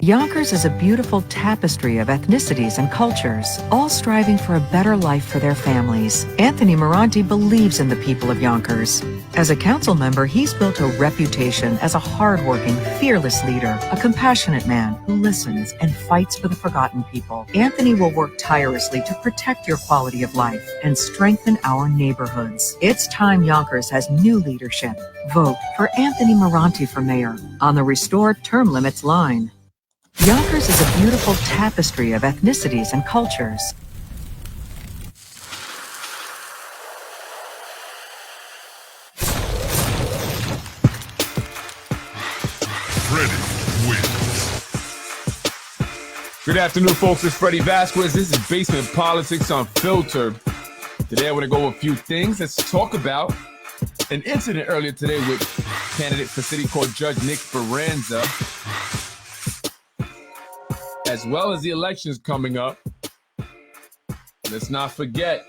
Yonkers is a beautiful tapestry of ethnicities and cultures, all striving for a better life for their families. Anthony Moranti believes in the people of Yonkers. As a council member, he's built a reputation as a hardworking, fearless leader, a compassionate man who listens and fights for the forgotten people. Anthony will work tirelessly to protect your quality of life and strengthen our neighborhoods. It's time Yonkers has new leadership. Vote for Anthony Moranti for mayor on the Restored Term Limits line. Yonkers is a beautiful tapestry of ethnicities and cultures. Freddie wins. Good afternoon, folks. It's Freddie Vasquez. This is Basement Politics Unfiltered. Today, I want to go over a few things. Let's talk about an incident earlier today with candidate for City Court Judge Nick Speranza, as well as the elections coming up. Let's not forget,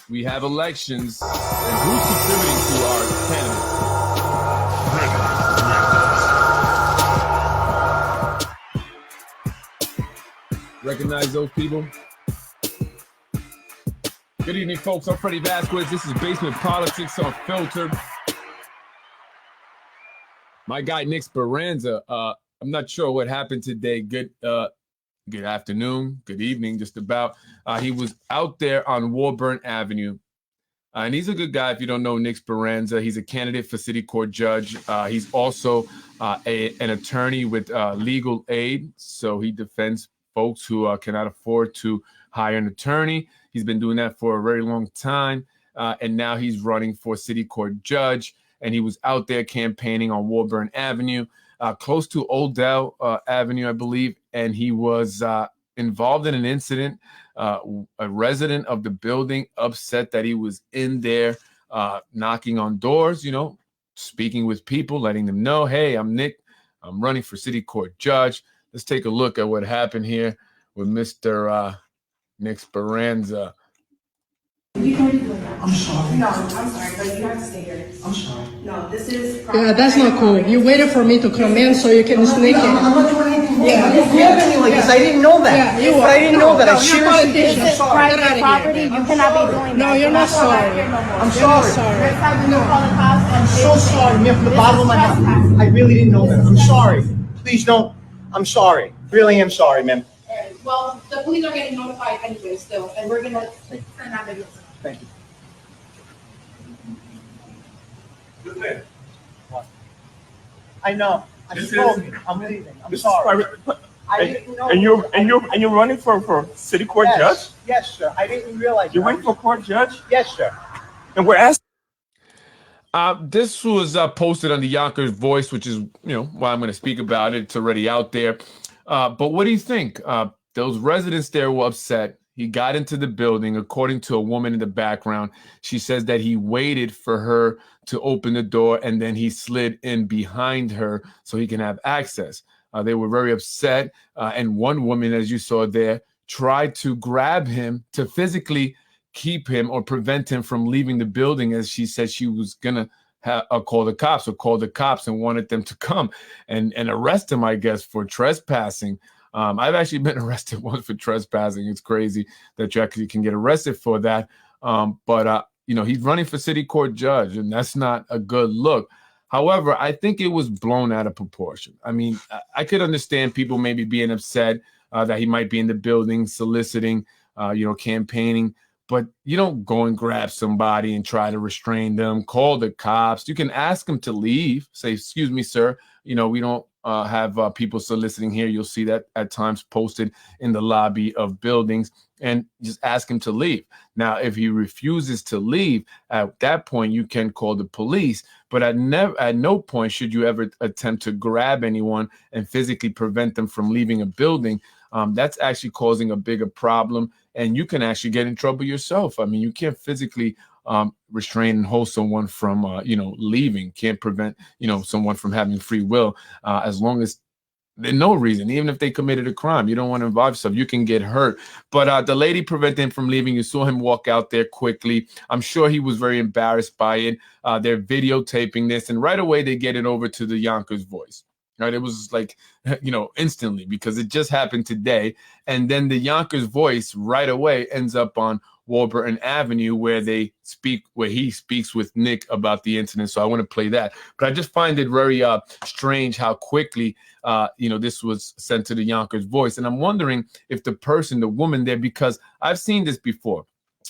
we have elections, and who's contributing to our candidate? Recognize those people? Good evening, folks. I'm Freddie Vasquez. This is Basement Politics Unfiltered. My guy, Nick Speranza, I'm not sure what happened today. Good afternoon, good evening, just about. He was out there on Warburn Avenue. And he's a good guy. If you don't know Nick Speranza, he's a candidate for City Court Judge. He's also an attorney with legal aid. So he defends folks who cannot afford to hire an attorney. He's been doing that for a very long time. And now he's running for City Court Judge. And he was out there campaigning on Warburn Avenue, close to Odell Avenue, I believe. And he was involved in an incident. A resident of the building upset that he was in there knocking on doors, speaking with people, letting them know, hey, I'm Nick. I'm running for City Court Judge. Let's take a look at what happened here with Mr. Nick Speranza. I'm sorry. No, I'm sorry, but you have to stay here. I'm sorry. No, this is. Yeah, that's not cool. You waited for me to come in so you can sneak in. I'm not doing anything wrong. Yeah. I didn't have any like this. I didn't know that. Yeah, you But are. I didn't know that. I No, you're seriously politician. didn't. This is I'm sorry. Get out private of property. here. You cannot be doing No, that. you're not sorry. I'm You're not sorry. sorry. Next time you call the cops and So sorry, man, from the bottom of my heart. I really didn't know that. I'm sorry. Please don't. I'm sorry. Really am sorry, man. Well, the police are getting notified anyway still, and we're gonna send out videos. Thank you. I know. I spoke. I'm leaving. I'm sorry. I didn't know. And you're running for city court judge? Yes, sir. I didn't realize. You're running for court judge? Yes, sir. And we're asking. This was posted on the Yonkers Voice, which is, why I'm going to speak about it. It's already out there. But what do you think? Those residents there were upset. He got into the building. According to a woman in the background, she says that he waited for her to open the door and then he slid in behind her so he can have access. They were very upset. And one woman, as you saw there, tried to grab him to physically keep him or prevent him from leaving the building, as she said she was going to call the cops and wanted them to come and arrest him, I guess, for trespassing. I've actually been arrested once for trespassing. It's crazy that you actually can get arrested for that. But he's running for City Court Judge, and that's not a good look. However, I think it was blown out of proportion. I mean, I could understand people maybe being upset that he might be in the building soliciting, campaigning. But you don't go and grab somebody and try to restrain them, call the cops. You can ask them to leave, say, excuse me, sir, we don't have people soliciting here. You'll see that at times posted in the lobby of buildings, and just ask him to leave. Now, if he refuses to leave, at that point, you can call the police. But at no point should you ever attempt to grab anyone and physically prevent them from leaving a building. That's actually causing a bigger problem, and you can actually get in trouble yourself. I mean, you can't physically restrain and hold someone from, leaving. Can't prevent, someone from having free will, as long as there's no reason, even if they committed a crime. You don't want to involve yourself. You can get hurt. But the lady prevented him from leaving. You saw him walk out there quickly. I'm sure he was very embarrassed by it. They're videotaping this, and right away they get it over to the Yonkers Voice. right? It was like, instantly, because it just happened today. And then the Yonkers Voice right away ends up on Warburton Avenue, where he speaks with Nick about the incident. So I want to play that. But I just find it very strange how quickly this was sent to the Yonkers Voice. And I'm wondering if the woman there, because I've seen this before.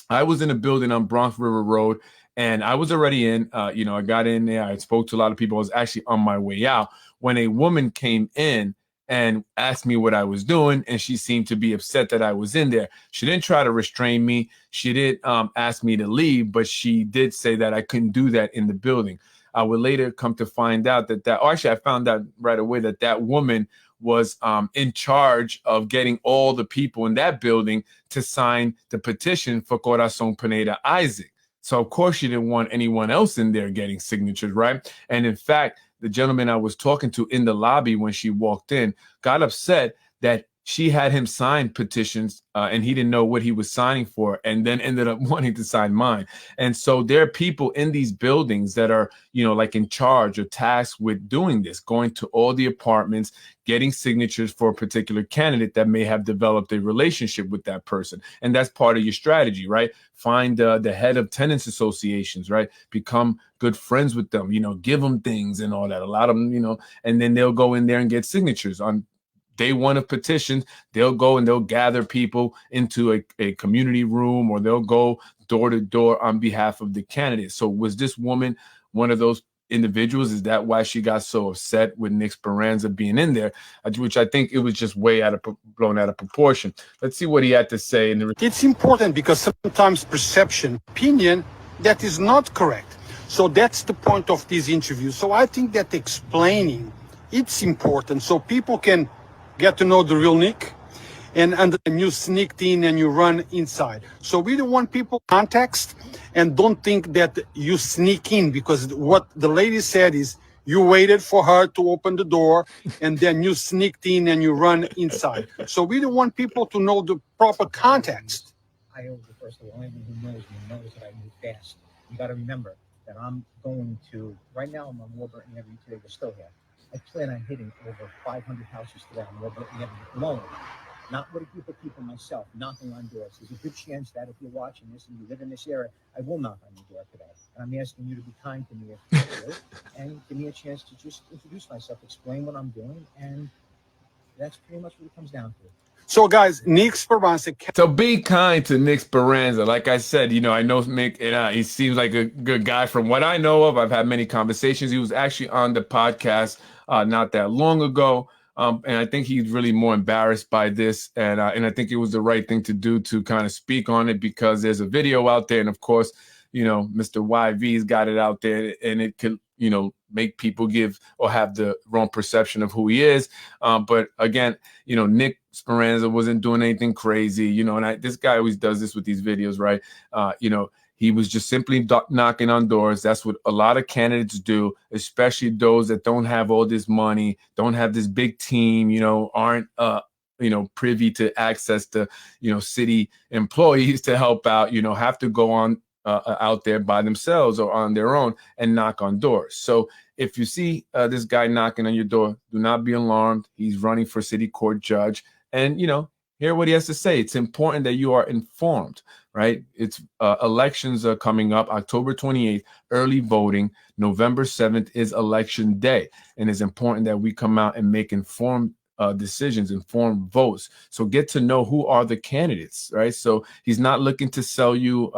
I was in a building on Bronx River Road, and I was already in. I got in there. I spoke to a lot of people. I was actually on my way out when a woman came in and asked me what I was doing, and she seemed to be upset that I was in there. She didn't try to restrain me. She didn't ask me to leave, but she did say that I couldn't do that in the building. I would later come to find out I found out right away that woman was in charge of getting all the people in that building to sign the petition for Corazon Pineda Isaac. So, of course, she didn't want anyone else in there getting signatures, right? And in fact, the gentleman I was talking to in the lobby when she walked in got upset that she had him sign petitions and he didn't know what he was signing for, and then ended up wanting to sign mine. And so there are people in these buildings that are, like in charge or tasked with doing this, going to all the apartments, getting signatures for a particular candidate that may have developed a relationship with that person. And that's part of your strategy, right? Find the head of tenants associations, right? Become good friends with them, give them things and all that. Allow them, and then they'll go in there and get signatures on day one of petitions. They'll go and they'll gather people into a community room, or they'll go door to door on behalf of the candidate. So was this woman one of those individuals? Is that why she got so upset with Nick Speranza being in there? Which I think it was just blown out of proportion. Let's see what he had to say. It's important because sometimes perception, opinion, that is not correct. So that's the point of this interview. So I think that explaining, it's important so people can get to know the real Nick, and you sneaked in and you run inside. So we don't want people context, and don't think that you sneak in, because what the lady said is you waited for her to open the door and then you sneaked in and you run inside. So we don't want people to know the proper context. I owe the first of all, anyone who knows me knows that I move fast. You got to remember that I'm going to, right now I'm on Warburton Avenue today, we're still here. I plan on hitting over 500 houses today on Warburton Avenue alone. Not with a group of people myself, knocking on doors. There's a good chance that if you're watching this and you live in this area, I will knock on your door today. And I'm asking you to be kind to me if you will, and give me a chance to just introduce myself, explain what I'm doing, and that's pretty much what it comes down to. So, guys, Nick Speranza. So be kind to Nick Speranza. Like I said, I know Nick, and he seems like a good guy from what I know of. I've had many conversations. He was actually on the podcast not that long ago. And I think he's really more embarrassed by this. And I think it was the right thing to do to kind of speak on it, because there's a video out there. And of course, Mr. YV's got it out there, and it could, make people give or have the wrong perception of who he is. But again, Nick Speranza wasn't doing anything crazy, and this guy always does this with these videos, right? He was just simply knocking on doors. That's what a lot of candidates do, especially those that don't have all this money, don't have this big team, aren't, privy to access to, city employees to help out, have to go on out there by themselves or on their own and knock on doors. So if you see this guy knocking on your door, do not be alarmed. He's running for city court judge, and, hear what he has to say. It's important that you are informed, right? It's elections are coming up October 28th, early voting. November 7th is election day. And it's important that we come out and make informed decisions, informed votes. So get to know who are the candidates, right? So he's not looking to sell you,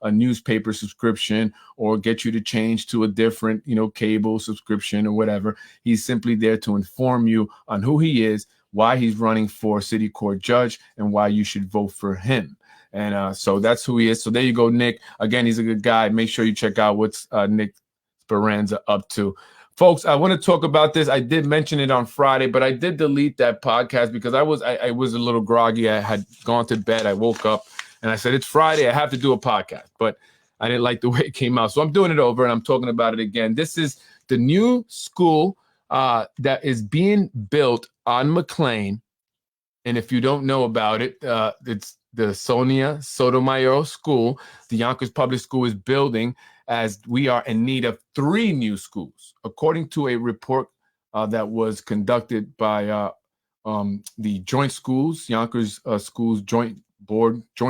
a newspaper subscription or get you to change to a different, cable subscription or whatever. He's simply there to inform you on who he is, why he's running for city court judge, and why you should vote for him. And so that's who he is. So there you go, Nick. Again, he's a good guy. Make sure you check out what's Nick Speranza up to. Folks, I want to talk about this. I did mention it on Friday, but I did delete that podcast because I was a little groggy. I had gone to bed. I woke up and I said, it's Friday. I have to do a podcast, but I didn't like the way it came out. So I'm doing it over and I'm talking about it again. This is the new school that is being built on McLean. And if you don't know about it, it's the Sonia Sotomayor School. The Yonkers Public School is building, as we are in need of 3 new schools. According to a report that was conducted by the joint schools, Yonkers Schools Joint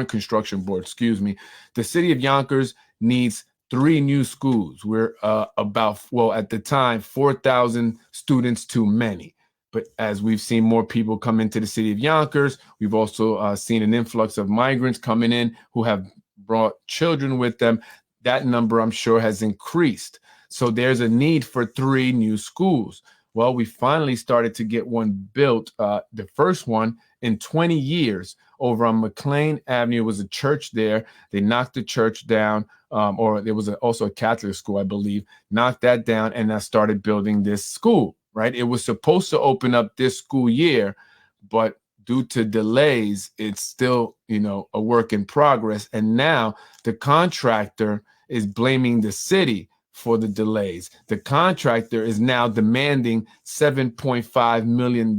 Construction Board, excuse me. The city of Yonkers needs 3 new schools. We're about, well, at the time, 4,000 students too many. But as we've seen more people come into the city of Yonkers, we've also seen an influx of migrants coming in who have brought children with them. That number, I'm sure, has increased. So there's a need for 3 new schools. Well, we finally started to get one built, the first one in 20 years over on McLean Avenue. Was a church there. They knocked the church down, or there was also a Catholic school, I believe, knocked that down, and I started building this school, right? It was supposed to open up this school year, but due to delays, it's still, a work in progress. And now the contractor is blaming the city for the delays. The contractor is now demanding $7.5 million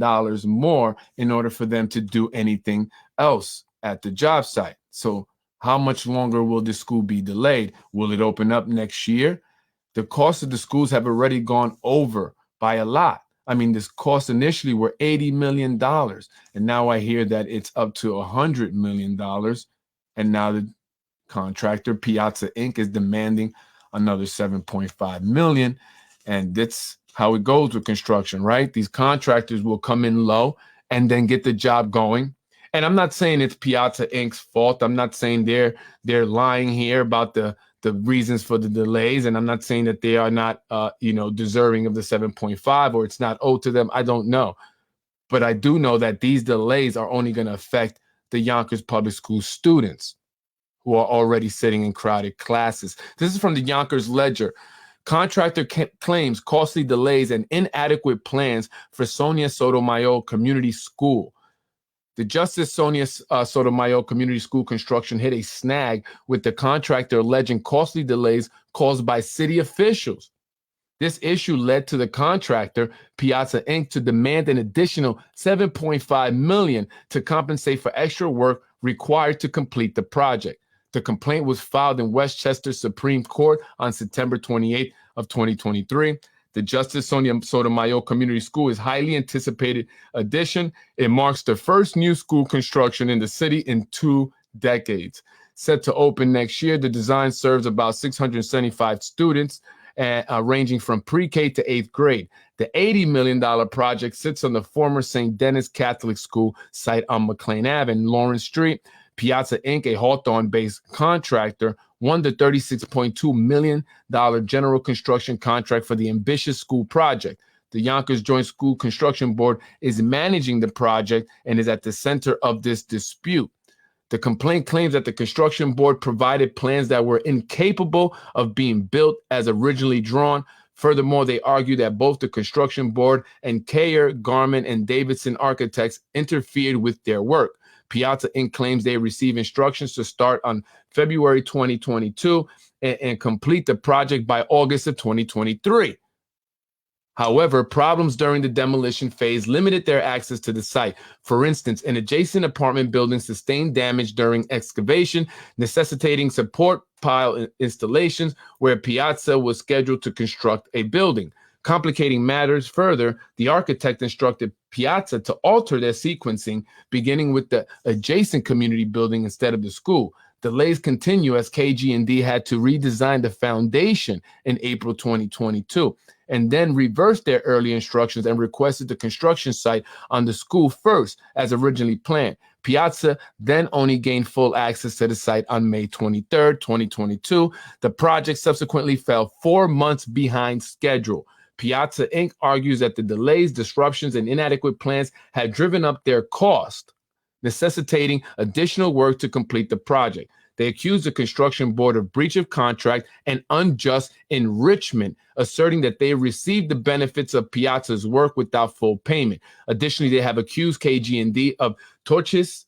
more in order for them to do anything else at the job site. So how much longer will the school be delayed? Will it open up next year? The cost of the schools have already gone over by a lot. I mean, this cost initially were $80 million. And now I hear that it's up to $100 million. And now the contractor, Piazza Inc., is demanding another 7.5 million. And that's how it goes with construction, right? These contractors will come in low and then get the job going. And I'm not saying it's Piazza Inc.'s fault. I'm not saying they're lying here about the reasons for the delays. And I'm not saying that they are not, deserving of the 7.5 or it's not owed to them. I don't know. But I do know that these delays are only going to affect the Yonkers Public School students who are already sitting in crowded classes. This is from the Yonkers Ledger. Contractor claims costly delays and inadequate plans for Sonia Sotomayor Community School. The Justice Sonia Sotomayor Community School construction hit a snag with the contractor alleging costly delays caused by city officials. This issue led to the contractor, Piazza Inc., to demand an additional $7.5 million to compensate for extra work required to complete the project. The complaint was filed in Westchester Supreme Court on September 28th of 2023. The Justice Sonia Sotomayor Community School is highly anticipated addition. It marks the first new school construction in the city in 2 decades. Set to open next year, the design serves about 675 students, ranging from pre-K to 8th grade. The $80 million project sits on the former St. Denis Catholic School site on McLean Ave and Lawrence Street. Piazza Inc., a Hawthorne-based contractor, won the $36.2 million general construction contract for the ambitious school project. The Yonkers Joint School Construction Board is managing the project and is at the center of this dispute. The complaint claims that the construction board provided plans that were incapable of being built as originally drawn. Furthermore, they argue that both the construction board and Kayer, Garman, and Davidson Architects interfered with their work. Piazza Inc. claims they received instructions to start on February 2022 and complete the project by August of 2023. However, problems during the demolition phase limited their access to the site. For instance, an adjacent apartment building sustained damage during excavation, necessitating support pile installations where Piazza was scheduled to construct a building. Complicating matters further, the architect instructed Piazza to alter their sequencing, beginning with the adjacent community building instead of the school. Delays continue as KG&D had to redesign the foundation in April 2022 and then reversed their early instructions and requested the construction site on the school first as originally planned. Piazza then only gained full access to the site on May 23, 2022. The project subsequently fell 4 months behind schedule. Piazza Inc. argues that the delays, disruptions, and inadequate plans had driven up their cost, necessitating additional work to complete the project. They accused the construction board of breach of contract and unjust enrichment, asserting that they received the benefits of Piazza's work without full payment. Additionally, they have accused KG&D of tortious,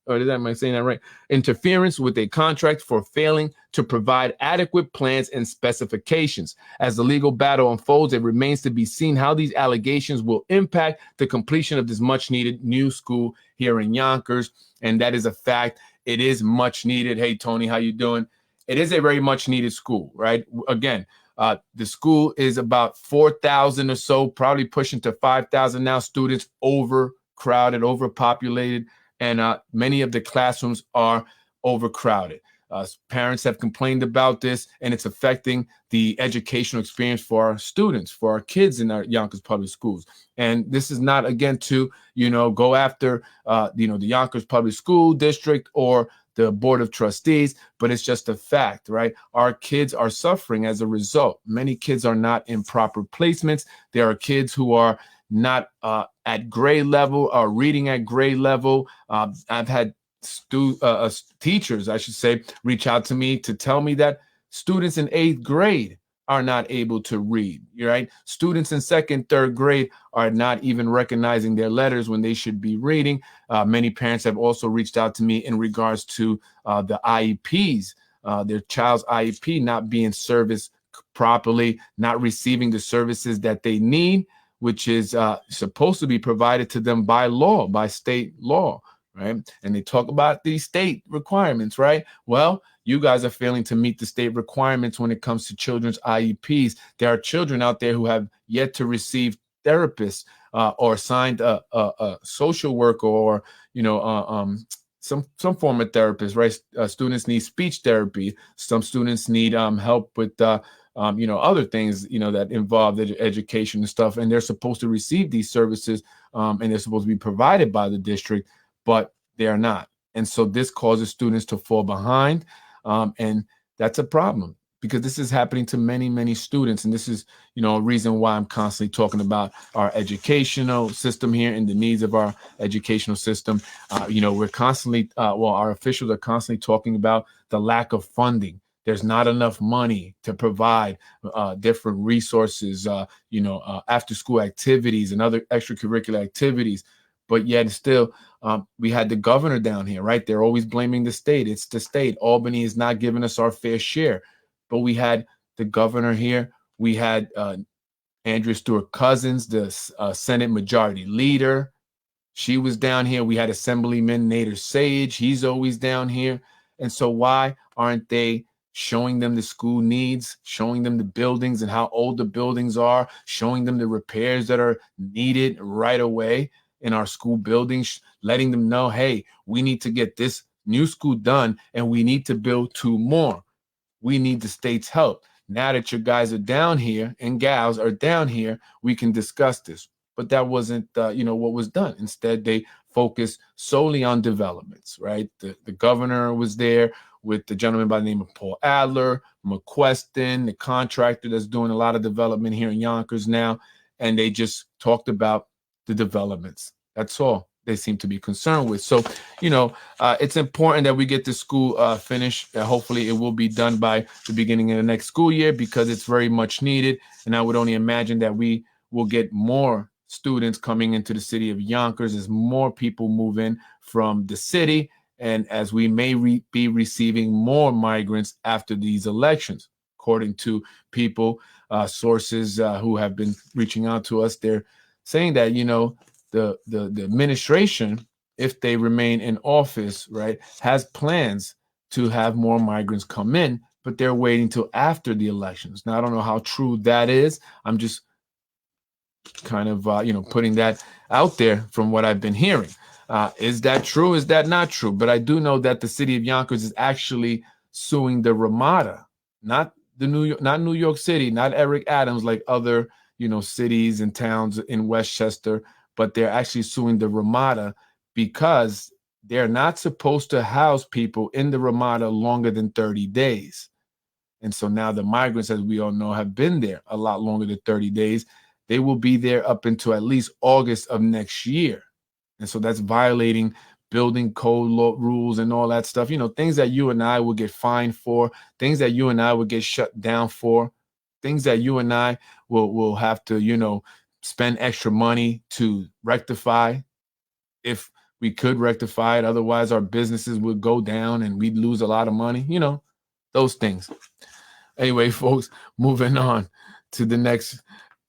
or am I saying that right? Interference with a contract for failing to provide adequate plans and specifications. As the legal battle unfolds, it remains to be seen how these allegations will impact the completion of this much-needed new school here in Yonkers, and that is a fact. It is much needed. Hey, Tony, how you doing? It is a very much needed school, right? Again, The school is about 4,000 or so, probably pushing to 5,000 now. Students overcrowded, overpopulated, and many of the classrooms are overcrowded. Parents have complained about this, and it's affecting the educational experience for our students, for our kids in our Yonkers public schools. And this is not, again, to, go after, the Yonkers public school district or the board of trustees, but it's just a fact, right? Our kids are suffering as a result. Many kids are not in proper placements. There are kids who are not at grade level or reading at grade level. I've had teachers, I should say, reach out to me to tell me that students in 8th grade are not able to read, right? Students in 2nd, 3rd grade are not even recognizing their letters when they should be reading. Many parents have also reached out to me in regards to the IEPs, their child's IEP not being serviced properly, not receiving the services that they need, which is supposed to be provided to them by law, by state law. Right. And they talk about these state requirements, right? Well, you guys are failing to meet the state requirements when it comes to children's IEPs. There are children out there who have yet to receive therapists or signed a social worker or, some form of therapist, right? Students need speech therapy. Some students need help with, other things, that involve education and stuff. And they're supposed to receive these services and they're supposed to be provided by the district, but they are not. And so this causes students to fall behind. And that's a problem because this is happening to many, many students. And this is, a reason why I'm constantly talking about our educational system here and the needs of our educational system. We're constantly, our officials are constantly talking about the lack of funding. There's not enough money to provide different resources, after school activities and other extracurricular activities. But yet still, we had the governor down here, right? They're always blaming the state. It's the state. Albany is not giving us our fair share. But we had the governor here. We had Andrea Stewart-Cousins, the Senate Majority Leader. She was down here. We had Assemblyman Nader Sage. He's always down here. And so why aren't they showing them the school needs, showing them the buildings and how old the buildings are, showing them the repairs that are needed right away in our school buildings, letting them know, hey, we need to get this new school done and we need to build 2 more. We need the state's help. Now that your guys are down here and gals are down here, we can discuss this. But that wasn't, what was done. Instead, they focused solely on developments, right? The governor was there with the gentleman by the name of Paul Adler, McQuestion, the contractor that's doing a lot of development here in Yonkers now. And they just talked about the developments. That's all they seem to be concerned with. So, it's important that we get the school finished. Hopefully it will be done by the beginning of the next school year because it's very much needed. And I would only imagine that we will get more students coming into the city of Yonkers as more people move in from the city and as we may be receiving more migrants after these elections. According to people, sources who have been reaching out to us, they're saying that, the administration, if they remain in office, right, has plans to have more migrants come in, but they're waiting till after the elections. Now, I don't know how true that is. I'm just kind of, putting that out there from what I've been hearing. Is that true? Is that not true? But I do know that the city of Yonkers is actually suing the Ramada, not New York City, not Eric Adams, like other cities and towns in Westchester, but they're actually suing the Ramada because they're not supposed to house people in the Ramada longer than 30 days. And so now the migrants, as we all know, have been there a lot longer than 30 days. They will be there up until at least August of next year. And so that's violating building code law rules and all that stuff, things that you and I would get fined for, things that you and I would get shut down for, things that you and I will have to, spend extra money to rectify if we could rectify it. Otherwise, our businesses would go down and we'd lose a lot of money, those things. Anyway, folks, moving on to the next.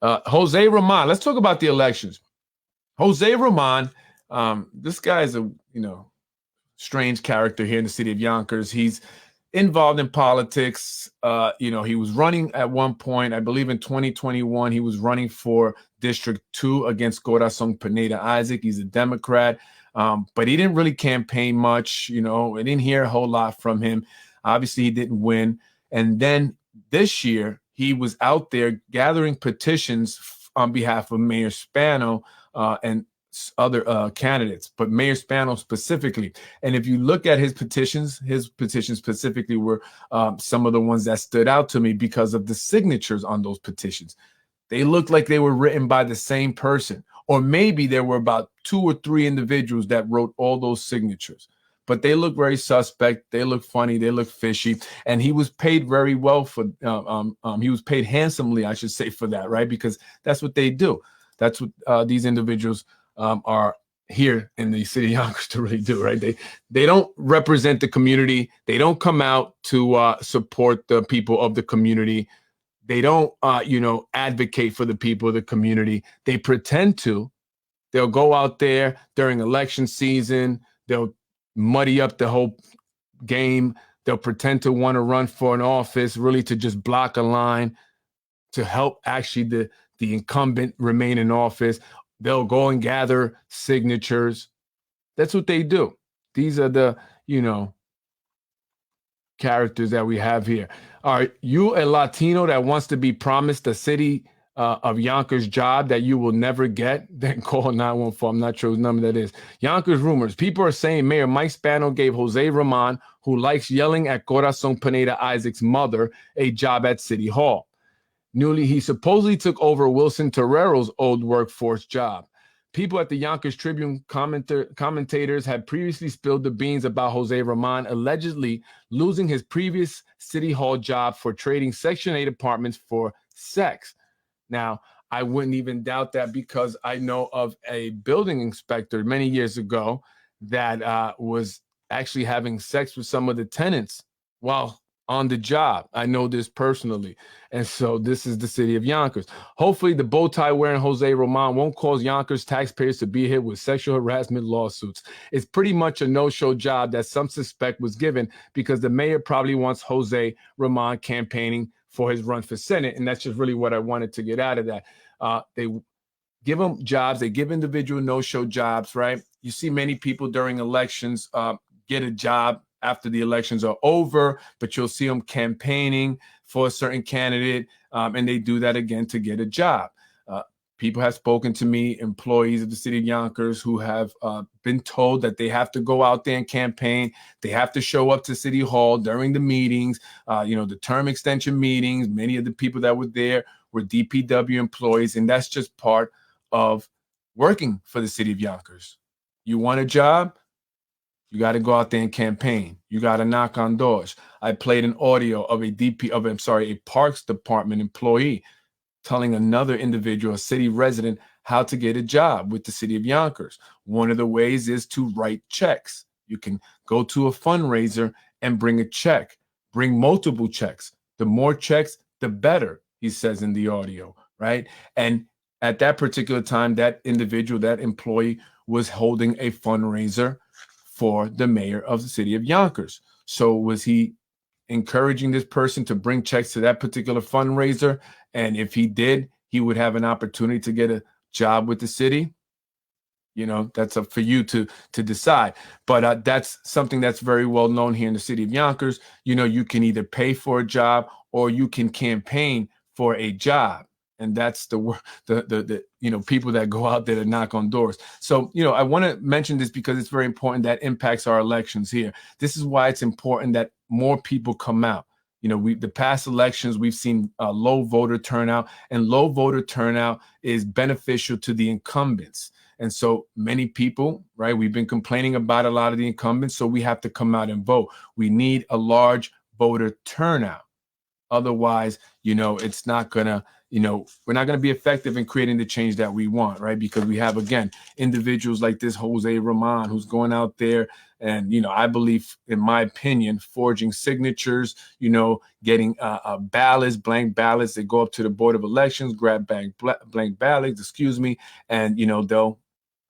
Jose Roman. Let's talk about the elections. Jose Roman, this guy is a, strange character here in the city of Yonkers. He's involved in politics. He was running at one point, I believe in 2021, he was running for District 2 against Corazon Pineda Isaac. He's a Democrat, but he didn't really campaign much. I didn't hear a whole lot from him. Obviously, he didn't win. And then this year, he was out there gathering petitions on behalf of Mayor Spano and other candidates, but Mayor Spano specifically. And if you look at his petitions specifically were some of the ones that stood out to me because of the signatures on those petitions. They looked like they were written by the same person, or maybe there were about 2 or 3 individuals that wrote all those signatures. But they look very suspect. They look funny. They look fishy. And he was paid very well for. He was paid handsomely, I should say, for that, right? Because that's what they do. That's what these individuals are here in the city of Yonkers to really do, right? They don't represent the community. They don't come out to support the people of the community. They don't, advocate for the people of the community. They pretend to. They'll go out there during election season. They'll muddy up the whole game. They'll pretend to want to run for an office, really to just block a line, to help actually the incumbent remain in office. They'll go and gather signatures. That's what they do. These are the, characters that we have here. Are you a Latino that wants to be promised a city of Yonkers job that you will never get? Then call 914. I'm not sure whose number that is. Yonkers rumors. People are saying Mayor Mike Spano gave Jose Roman, who likes yelling at Corazon Pineda Isaac's mother, a job at City Hall. He supposedly took over Wilson Terrero's old workforce job. People at the Yonkers Tribune commentators had previously spilled the beans about Jose Roman allegedly losing his previous City Hall job for trading Section 8 apartments for sex. Now, I wouldn't even doubt that, because I know of a building inspector many years ago that was actually having sex with some of the tenants while on the job. I know this personally. And so this is the city of Yonkers. Hopefully the bow tie wearing Jose Roman won't cause Yonkers taxpayers to be hit with sexual harassment lawsuits. It's pretty much a no-show job that some suspect was given because the mayor probably wants Jose Roman campaigning for his run for Senate. And that's just really what I wanted to get out of that. They give them jobs. They give individual no-show jobs, right? You see many people during elections get a job after the elections are over, but you'll see them campaigning for a certain candidate, and they do that again to get a job. People have spoken to me, employees of the city of Yonkers, who have been told that they have to go out there and campaign. They have to show up to City Hall during the meetings, the term extension meetings. Many of the people that were there were DPW employees, and that's just part of working for the city of Yonkers. You want a job? You got to go out there and campaign. You got to knock on doors. I played an audio of a Parks Department employee telling another individual, a city resident, how to get a job with the city of Yonkers. One of the ways is to write checks. You can go to a fundraiser and bring a check. Bring multiple checks. The more checks, the better, he says in the audio, right? And at that particular time, that individual, that employee, was holding a fundraiser for the mayor of the city of Yonkers. So was he encouraging this person to bring checks to that particular fundraiser? And if he did, he would have an opportunity to get a job with the city? That's up for you to decide. But that's something that's very well known here in the city of Yonkers. You can either pay for a job or you can campaign for a job. And that's the people that go out there to knock on doors. So, I want to mention this because it's very important that impacts our elections here. This is why it's important that more people come out. The past elections, we've seen low voter turnout, and low voter turnout is beneficial to the incumbents. And so many people, right, we've been complaining about a lot of the incumbents, so we have to come out and vote. We need a large voter turnout. Otherwise, it's not going to, we're not going to be effective in creating the change that we want, right? Because we have, again, individuals like this Jose Roman who's going out there and, I believe, in my opinion, forging signatures, getting ballots, blank ballots. They go up to the Board of Elections, grab blank ballots, and, they'll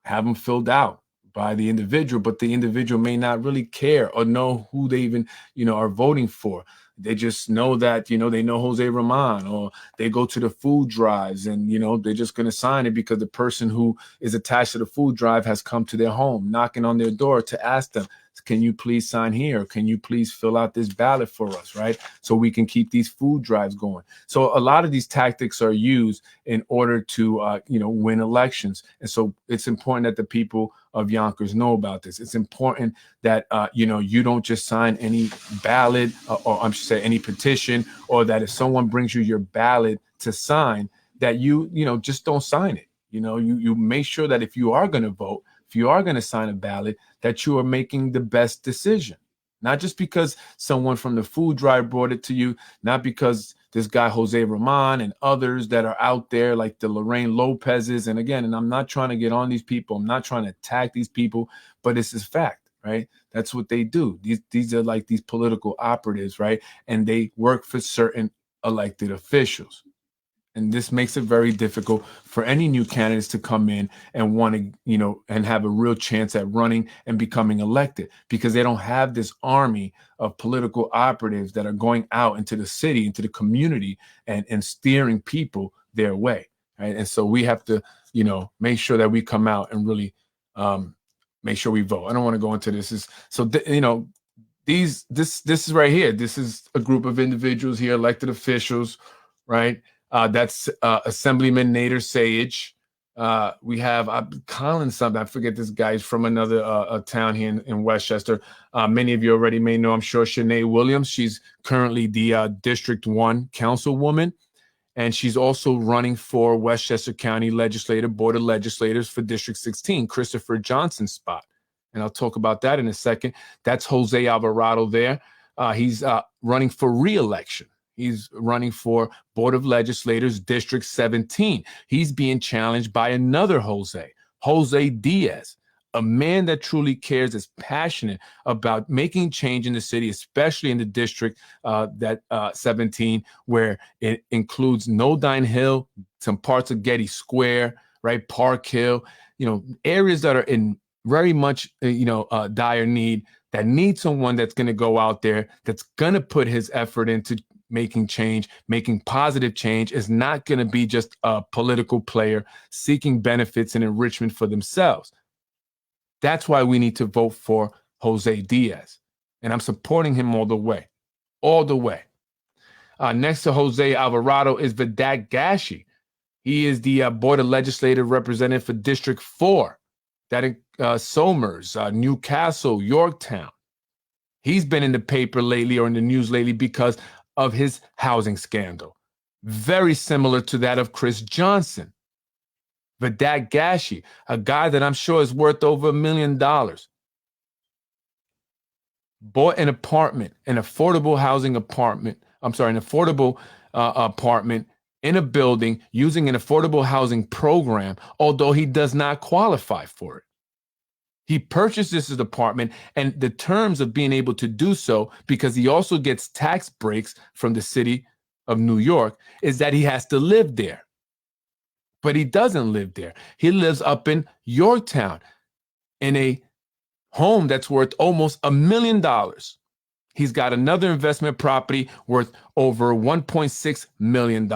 have them filled out by the individual, but the individual may not really care or know who they even, are voting for. They just know that, they know Jose Roman, or they go to the food drives and, they're just going to sign it because the person who is attached to the food drive has come to their home, knocking on their door to ask them, can you please sign here? Can you please fill out this ballot for us, right? So we can keep these food drives going. So a lot of these tactics are used in order to, win elections. And so it's important that the people of Yonkers know about this. It's important that, you don't just sign any ballot or I should say any petition, or that if someone brings you your ballot to sign, that you just don't sign it. You make sure that if you are going to vote, if you are going to sign a ballot, that you are making the best decision. Not just because someone from the food drive brought it to you, not because this guy Jose Roman and others that are out there like the Lorraine Lopez's. And again, and I'm not trying to get on these people, I'm not trying to attack these people, but it's just fact, right? That's what they do. These are like these political operatives, right? And they work for certain elected officials. And this makes it very difficult for any new candidates to come in and want to, and have a real chance at running and becoming elected, because they don't have this army of political operatives that are going out into the city, into the community, and steering people their way. Right. And so we have to, make sure that we come out and really make sure we vote. I don't want to go into this. This is right here. This is a group of individuals here, elected officials, right? That's Assemblyman Nader Sayegh. We have Colin something. I forget this guy's from another town here in Westchester. Many of you already may know, I'm sure, Shanae Williams. She's currently the District 1 councilwoman, and she's also running for Westchester County Board of Legislators for District 16, Christopher Johnson's spot. And I'll talk about that in a second. That's Jose Alvarado there. He's running for re-election. He's running for Board of Legislators, District 17. He's being challenged by another Jose Diaz, a man that truly cares, is passionate about making change in the city, especially in the district 17, where it includes Nodine Hill, some parts of Getty Square, right, Park Hill, areas that are in very much, dire need, that need someone that's going to go out there, that's going to put his effort into making change, making positive change, is not going to be just a political player seeking benefits and enrichment for themselves. That's why we need to vote for Jose Diaz. And I'm supporting him all the way, Next to Jose Alvarado is Vidak Gashi. He is the Board of Legislative Representative for District 4. That Somers, Newcastle, Yorktown. He's been in the paper lately, or in the news lately, because of his housing scandal, very similar to that of Chris Johnson. Vidak Gashi, a guy that I'm sure is worth over $1 million, bought an apartment, an affordable apartment in a building using an affordable housing program, although he does not qualify for it. He purchased this apartment, and the terms of being able to do so, because he also gets tax breaks from the city of New York, is that he has to live there. But he doesn't live there. He lives up in Yorktown in a home that's worth almost $1 million. He's got another investment property worth over $1.6 million.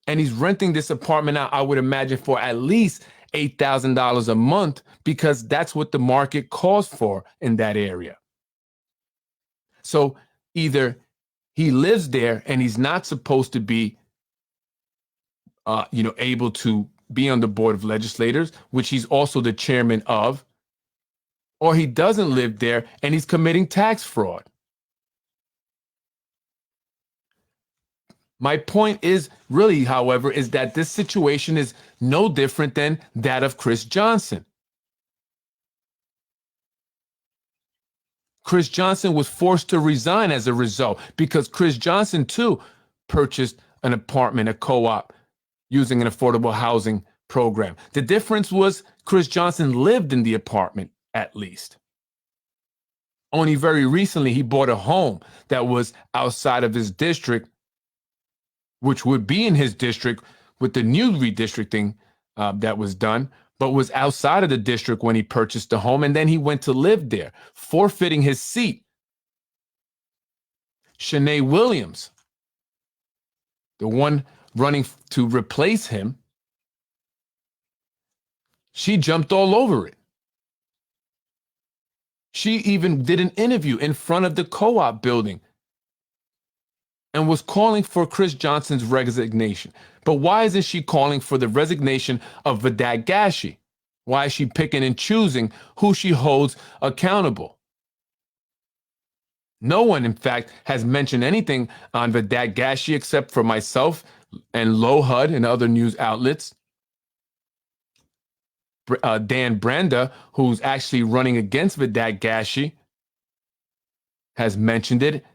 And he's renting this apartment out, I would imagine, for at least $8,000 a month, because that's what the market calls for in that area. So either he lives there and he's not supposed to be, able to be on the Board of Legislators, which he's also the chairman of, or he doesn't live there and he's committing tax fraud. My point is really, however, is that this situation is no different than that of Chris Johnson. Chris Johnson was forced to resign as a result, because Chris Johnson, too, purchased an apartment, a co-op, using an affordable housing program. The difference was Chris Johnson lived in the apartment, at least. Only very recently, he bought a home that was outside of his district, which would be in his district with the new redistricting that was done. but was outside of the district when he purchased the home, and then he went to live there, forfeiting his seat. Shanae Williams, the one running to replace him, she jumped all over it. She even did an interview in front of the co-op building and was calling for Chris Johnson's resignation. But why isn't she calling for the resignation of Vedad Gashi? Why is she picking and choosing who she holds accountable? No one, in fact, has mentioned anything on Vedad Gashi except for myself and Low HUD and other news outlets. Dan Branda, who's actually running against Vedad Gashi, has mentioned it.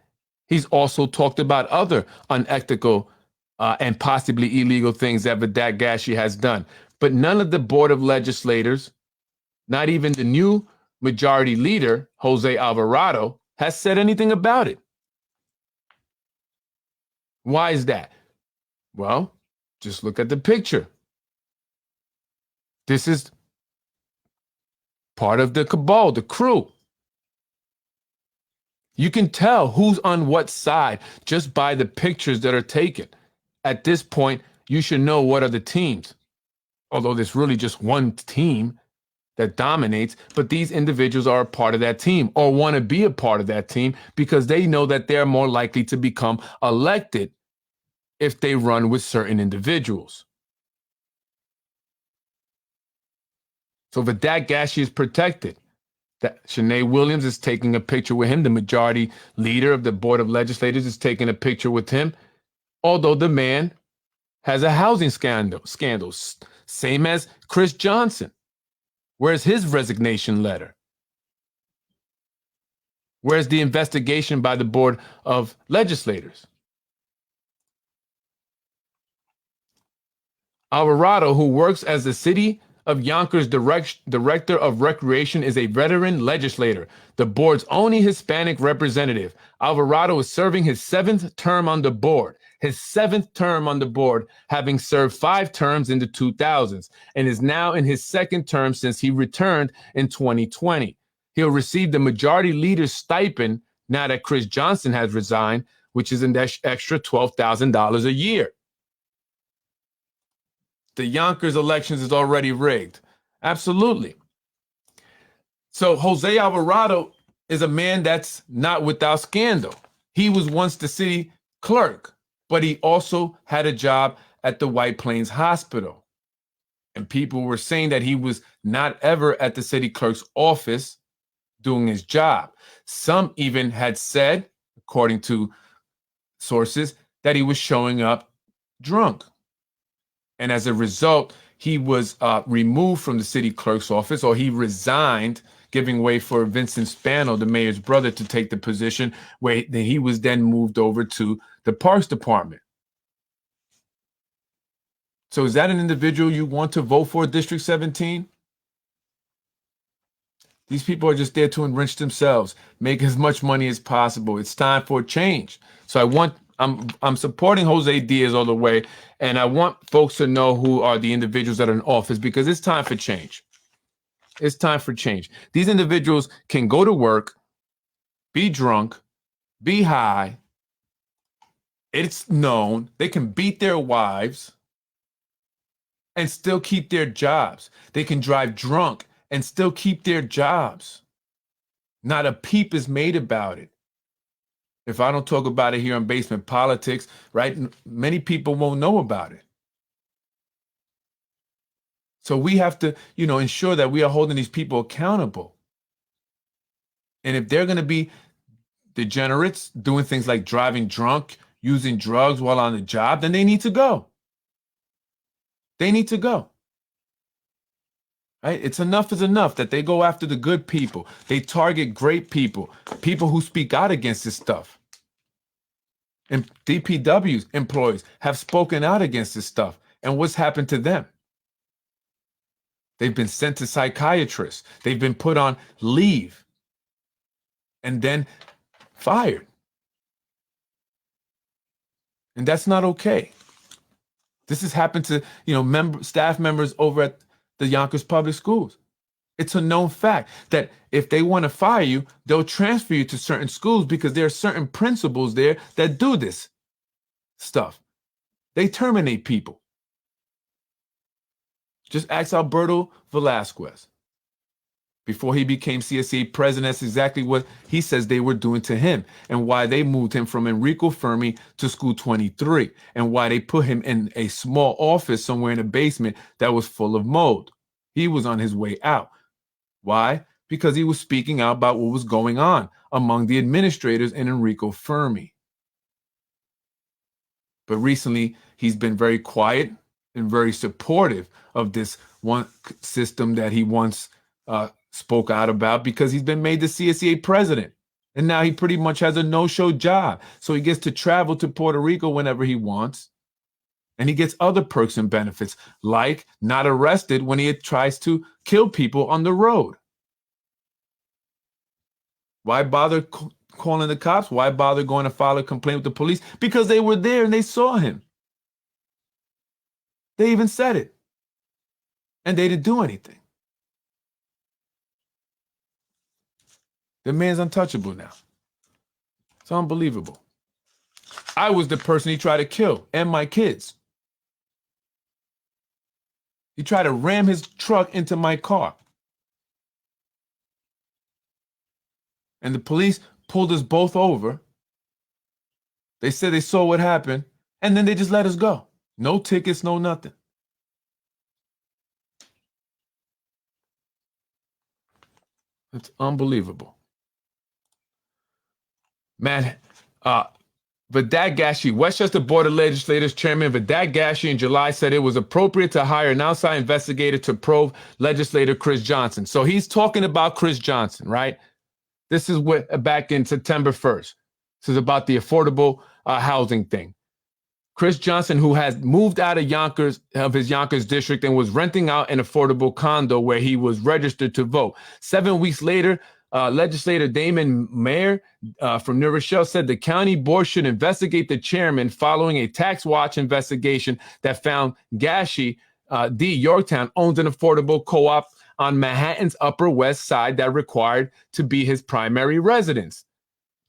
He's also talked about other unethical and possibly illegal things that Vedad Gashi has done. But none of the Board of Legislators, not even the new majority leader, Jose Alvarado, has said anything about it. Why is that? Well, just look at the picture. This is part of the cabal, the crew. You can tell who's on what side just by the pictures that are taken. At this point, you should know what are the teams. Although there's really just one team that dominates, but these individuals are a part of that team or want to be a part of that team because they know that they're more likely to become elected if they run with certain individuals. So Vedad Gashi is protected. That Shanae Williams is taking a picture with him. The majority leader of the Board of Legislators is taking a picture with him. Although the man has a housing scandal, same as Chris Johnson. Where's his resignation letter? Where's the investigation by the Board of Legislators? Alvarado, who works as the city of Yonkers Director of Recreation, is a veteran legislator, the board's only Hispanic representative. Alvarado is serving his 7th term on the board, having served 5 terms in the 2000s, and is now in his 2nd term since he returned in 2020. He'll receive the majority leader's stipend now that Chris Johnson has resigned, which is an extra $12,000 a year. The Yonkers elections is already rigged. Absolutely. So Jose Alvarado is a man that's not without scandal. He was once the city clerk, but he also had a job at the White Plains Hospital. And people were saying that he was not ever at the city clerk's office doing his job. Some even had said, according to sources, that he was showing up drunk. And as a result, he was removed from the city clerk's office, or he resigned, giving way for Vincent Spano, the mayor's brother, to take the position, where he was then moved over to the Parks Department. So is that an individual you want to vote for, District 17? These people are just there to enrich themselves, make as much money as possible. It's time for a change. So I'm supporting Jose Diaz all the way, and I want folks to know who are the individuals that are in office, because it's time for change. It's time for change. These individuals can go to work, be drunk, be high. It's known. They can beat their wives and still keep their jobs. They can drive drunk and still keep their jobs. Not a peep is made about it. If I don't talk about it here on Basement Politics, right, many people won't know about it. So we have to, ensure that we are holding these people accountable. And if they're going to be degenerates, doing things like driving drunk, using drugs while on the job, then they need to go. They need to go. Right? It's enough is enough that they go after the good people. They target great people, people who speak out against this stuff. And DPW's employees have spoken out against this stuff. And what's happened to them? They've been sent to psychiatrists. They've been put on leave and then fired. And that's not okay. This has happened to, staff members over at the Yonkers Public Schools. It's a known fact that if they want to fire you, they'll transfer you to certain schools because there are certain principals there that do this stuff. They terminate people. Just ask Alberto Velasquez. Before he became CSA president, that's exactly what he says they were doing to him and why they moved him from Enrico Fermi to School 23 and why they put him in a small office somewhere in a basement that was full of mold. He was on his way out. Why? Because he was speaking out about what was going on among the administrators in Enrico Fermi. But recently, he's been very quiet and very supportive of this one system that he once spoke out about because he's been made the CSEA president. And now he pretty much has a no-show job. So he gets to travel to Puerto Rico whenever he wants. And he gets other perks and benefits, like not arrested when he tries to kill people on the road. Why bother calling the cops? Why bother going to file a complaint with the police? Because they were there and they saw him. They even said it. And they didn't do anything. The man's untouchable now. It's unbelievable. I was the person he tried to kill and my kids. He tried to ram his truck into my car. And the police pulled us both over. They said they saw what happened, and then they just let us go. No tickets, no nothing. It's unbelievable. Man, Vedad Gashi, Westchester Board of Legislators Chairman Vedad Gashi in July said it was appropriate to hire an outside investigator to probe legislator Chris Johnson. So he's talking about Chris Johnson, right? This is what back in September 1st. This is about the affordable housing thing. Chris Johnson, who has moved out of his Yonkers district and was renting out an affordable condo where he was registered to vote. 7 weeks later, legislator Damon Mayer from New Rochelle said the county board should investigate the chairman following a tax watch investigation that found Gashi, D. Yorktown, owns an affordable co-op on Manhattan's Upper West Side that required to be his primary residence.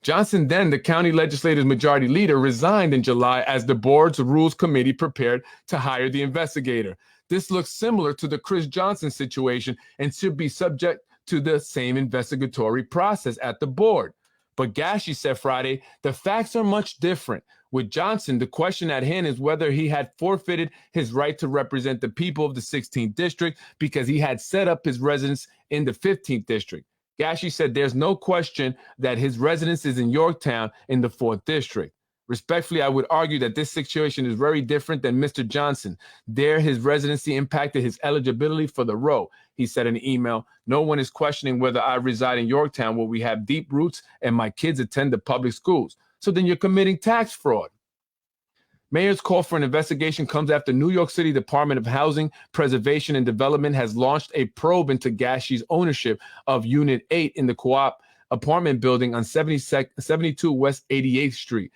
Johnson, then the county legislature's majority leader, resigned in July as the board's rules committee prepared to hire the investigator. This looks similar to the Chris Johnson situation and should be subject to the same investigatory process at the board. But Gashi said Friday, the facts are much different. With Johnson, the question at hand is whether he had forfeited his right to represent the people of the 16th district because he had set up his residence in the 15th district. Gashi said there's no question that his residence is in Yorktown in the 4th district. Respectfully, I would argue that this situation is very different than Mr. Johnson. There, his residency impacted his eligibility for the row. He said in an email, no one is questioning whether I reside in Yorktown where we have deep roots and my kids attend the public schools. So then you're committing tax fraud. Mayor's call for an investigation comes after New York City Department of Housing, Preservation and Development has launched a probe into Gashi's ownership of Unit 8 in the co-op apartment building on 72 West 88th Street.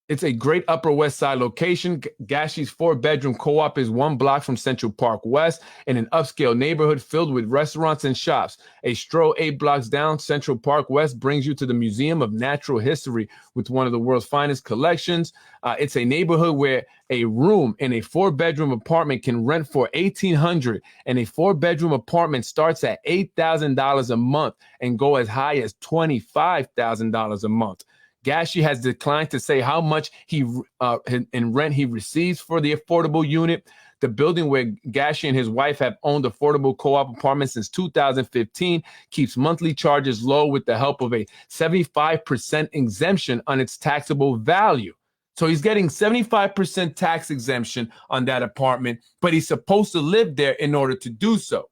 It's a great Upper West Side location. Gashi's 4-bedroom co-op is 1 block from Central Park West in an upscale neighborhood filled with restaurants and shops. A stroll 8 blocks down Central Park West brings you to the Museum of Natural History with one of the world's finest collections. It's a neighborhood where a room in a 4-bedroom apartment can rent for $1,800, and a 4-bedroom apartment starts at $8,000 a month and go as high as $25,000 a month. Gashi has declined to say how much in rent he receives for the affordable unit. The building where Gashi and his wife have owned affordable co-op apartments since 2015 keeps monthly charges low with the help of a 75% exemption on its taxable value. So he's getting 75% tax exemption on that apartment, but he's supposed to live there in order to do so.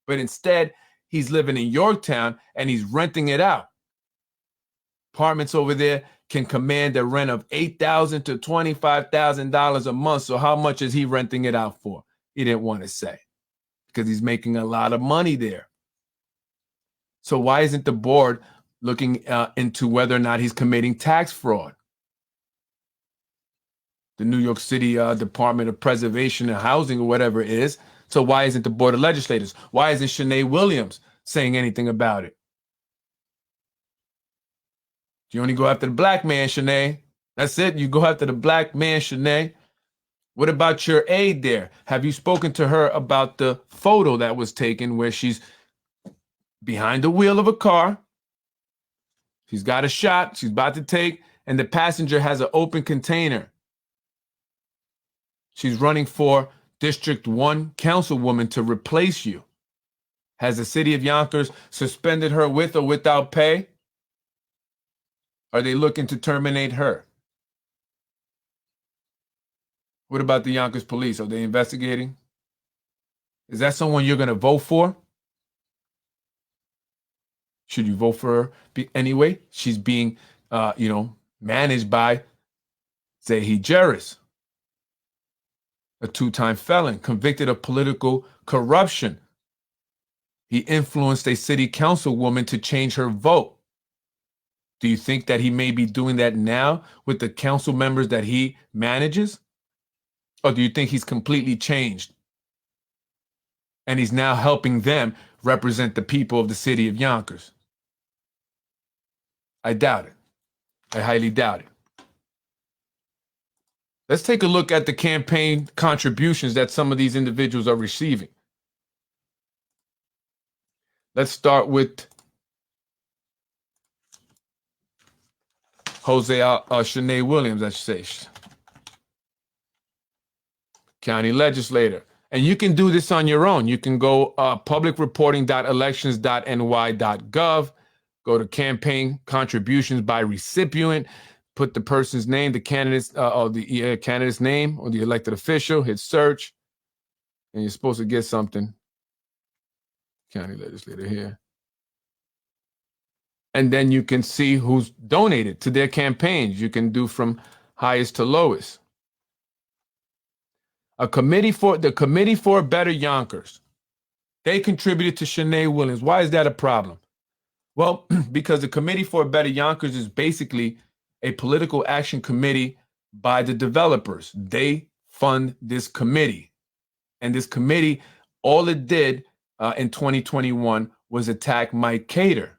But instead, he's living in Yorktown and he's renting it out. Apartments over there can command a rent of $8,000 to $25,000 a month. So how much is he renting it out for? He didn't want to say because he's making a lot of money there. So why isn't the board looking into whether or not he's committing tax fraud? The New York City Department of Preservation and Housing or whatever it is So why isn't the Board of Legislators? Why isn't Shanae Williams saying anything about it? You only go after the black man, Shanae. That's it. You go after the black man, Shanae. What about your aide there? Have you spoken to her about the photo that was taken where she's behind the wheel of a car? She's got a shot she's about to take, and the passenger has an open container. She's running for District 1 councilwoman to replace you. Has the city of Yonkers suspended her with or without pay? Are they looking to terminate her? What about the Yonkers police? Are they investigating? Is that someone you're going to vote for? Should you vote for her anyway? She's being, managed by Zahi Jerris, a two-time felon convicted of political corruption. He influenced a city councilwoman to change her vote. Do you think that he may be doing that now with the council members that he manages? Or do you think he's completely changed and he's now helping them represent the people of the city of Yonkers? I doubt it. I highly doubt it. Let's take a look at the campaign contributions that some of these individuals are receiving. Let's start with Shanae Williams, I should say. County legislator. And you can do this on your own. You can go publicreporting.elections.ny.gov, go to campaign contributions by recipient, put the person's name, the candidate's candidate's name or the elected official, hit search, and you're supposed to get something. County legislator here. And then you can see who's donated to their campaigns. You can do from highest to lowest. The Committee for Better Yonkers. They contributed to Shanae Williams. Why is that a problem? Well, because the Committee for Better Yonkers is basically a political action committee by the developers. They fund this committee. And this committee, all it did in 2021 was attack Mike Cater.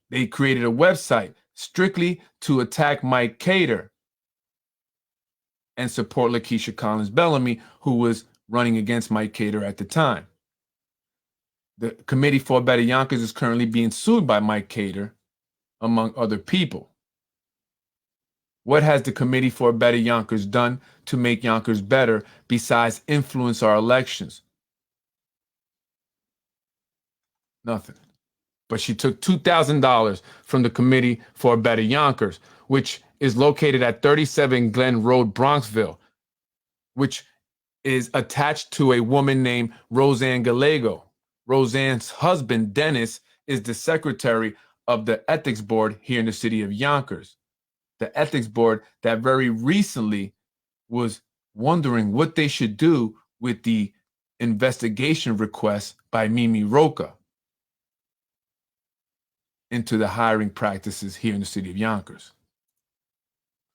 They created a website strictly to attack Mike Cater and support Lakeisha Collins Bellamy, who was running against Mike Cater at the time. The Committee for Better Yonkers is currently being sued by Mike Cater, among other people. What has the Committee for Better Yonkers done to make Yonkers better besides influence our elections? Nothing. But she took $2,000 from the Committee for Better Yonkers, which is located at 37 Glen Road, Bronxville, which is attached to a woman named Roseanne Gallego. Roseanne's husband, Dennis, is the secretary of the ethics board here in the city of Yonkers. The ethics board that very recently was wondering what they should do with the investigation request by Mimi Roca into the hiring practices here in the city of Yonkers.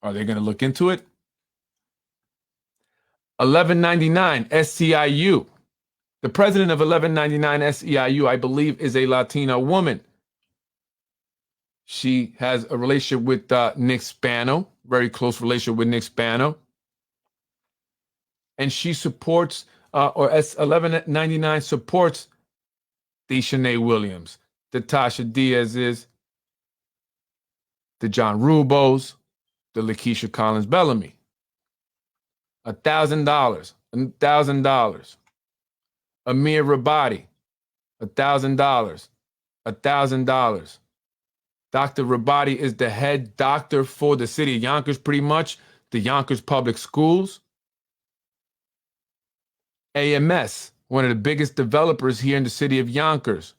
Are they going to look into it? 1199 SEIU. The president of 1199 SEIU, I believe, is a Latina woman. She has a relationship with Nick Spano, very close relationship with Nick Spano. And she supports, or 1199 supports the Shanae Williams, the Tasha Diaz's, the John Rubos, the Lakeisha Collins Bellamy. $1,000. $1,000. Amir Rabadi, $1,000. $1,000. Dr. Rabadi is the head doctor for the city of Yonkers, pretty much, the Yonkers Public Schools. AMS, one of the biggest developers here in the city of Yonkers.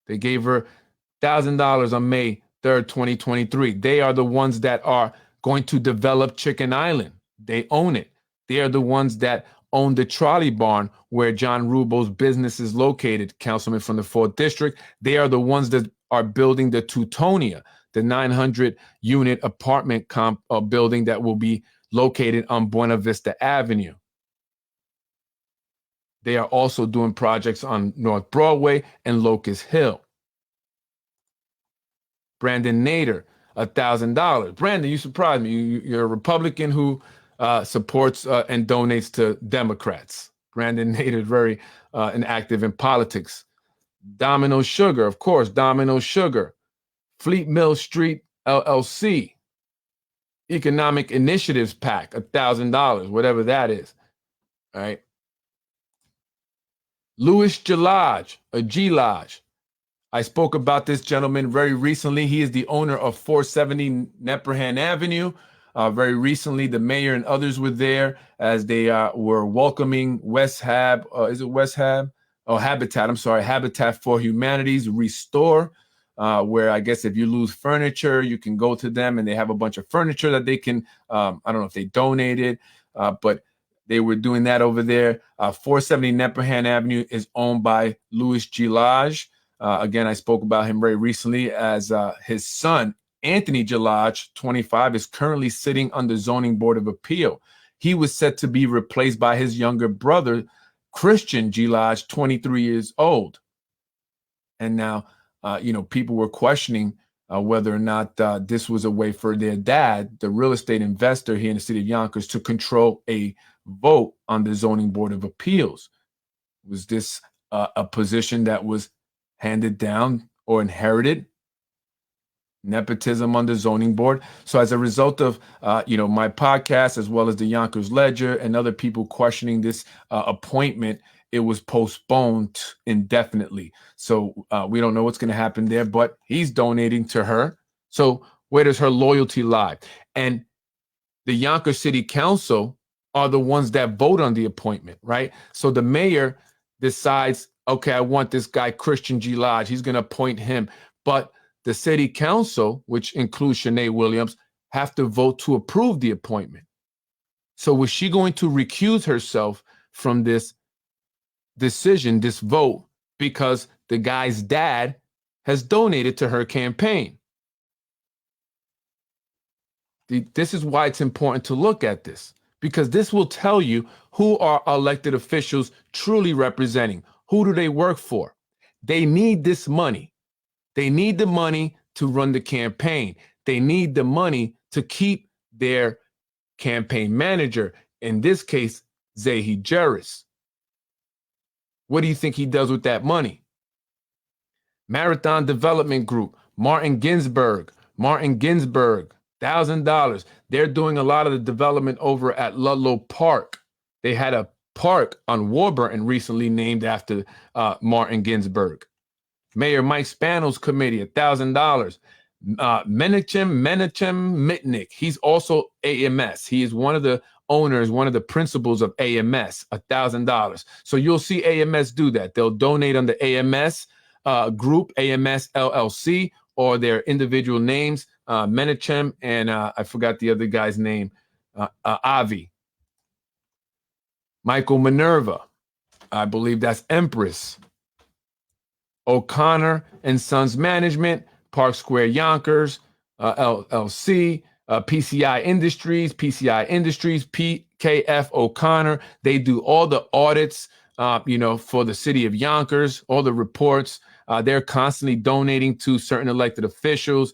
They gave her $1,000 on May 3rd, 2023. They are the ones that are going to develop Chicken Island. They own it. They are the ones that own the trolley barn where John Rubo's business is located, councilman from the 4th District. They are the ones that are building the Teutonia, the 900-unit apartment building that will be located on Buena Vista Avenue. They are also doing projects on North Broadway and Locust Hill. Brandon Nader, $1,000. Brandon, you surprised me. You're a Republican who supports and donates to Democrats. Brandon Nader is very inactive in politics. Domino Sugar, of course, Domino Sugar. Fleet Mill Street LLC. Economic Initiatives PAC, $1,000, whatever that is. All right. Louis Gelage, a Gelage. I spoke about this gentleman very recently. He is the owner of 470 Neperhan Avenue. Very recently, the mayor and others were there as they were welcoming West Hab. Is it West Hab? Oh, Habitat. I'm sorry. Habitat for Humanity's Restore, where I guess if you lose furniture, you can go to them and they have a bunch of furniture that they can, I don't know if they donated, but they were doing that over there. 470 Neperhan Avenue is owned by Louis Gelage. Again, I spoke about him very recently as his son, Anthony Gelage, 25, is currently sitting on the Zoning Board of Appeal. He was set to be replaced by his younger brother, Christian Gelage, 23 years old. And now, people were questioning whether or not this was a way for their dad, the real estate investor here in the city of Yonkers, to control a vote on the Zoning Board of Appeals. Was this a position that was handed down or inherited? Nepotism on the zoning board. So as a result of, my podcast, as well as the Yonkers Ledger and other people questioning this appointment, it was postponed indefinitely. So we don't know what's going to happen there, but he's donating to her. So where does her loyalty lie? And the Yonkers City Council are the ones that vote on the appointment, right? So the mayor decides, okay, I want this guy, Christian Gelage. He's going to appoint him. But the city council, which includes Shanae Williams, have to vote to approve the appointment. So was she going to recuse herself from this decision, this vote, because the guy's dad has donated to her campaign? This is why it's important to look at this, because this will tell you who are elected officials truly representing. Who do they work for? They need this money. They need the money to run the campaign. They need the money to keep their campaign manager, in this case, Zahi Jeris. What do you think he does with that money? Marathon Development Group, Martin Ginsburg, $1,000. They're doing a lot of the development over at Ludlow Park. They had a park on Warburton recently named after Martin Ginsburg. Mayor Mike Spano's committee, $1,000. Menachem Mitnick, he's also AMS. He is one of the owners, one of the principals of AMS, $1,000. So you'll see AMS do that. They'll donate on the AMS group, AMS LLC, or their individual names, Menachem and I forgot the other guy's name, Avi. Michael Minerva, I believe that's Empress. O'Connor and Sons Management, Park Square Yonkers, LLC, PCI Industries, PKF O'Connor. They do all the audits, for the city of Yonkers, all the reports. They're constantly donating to certain elected officials.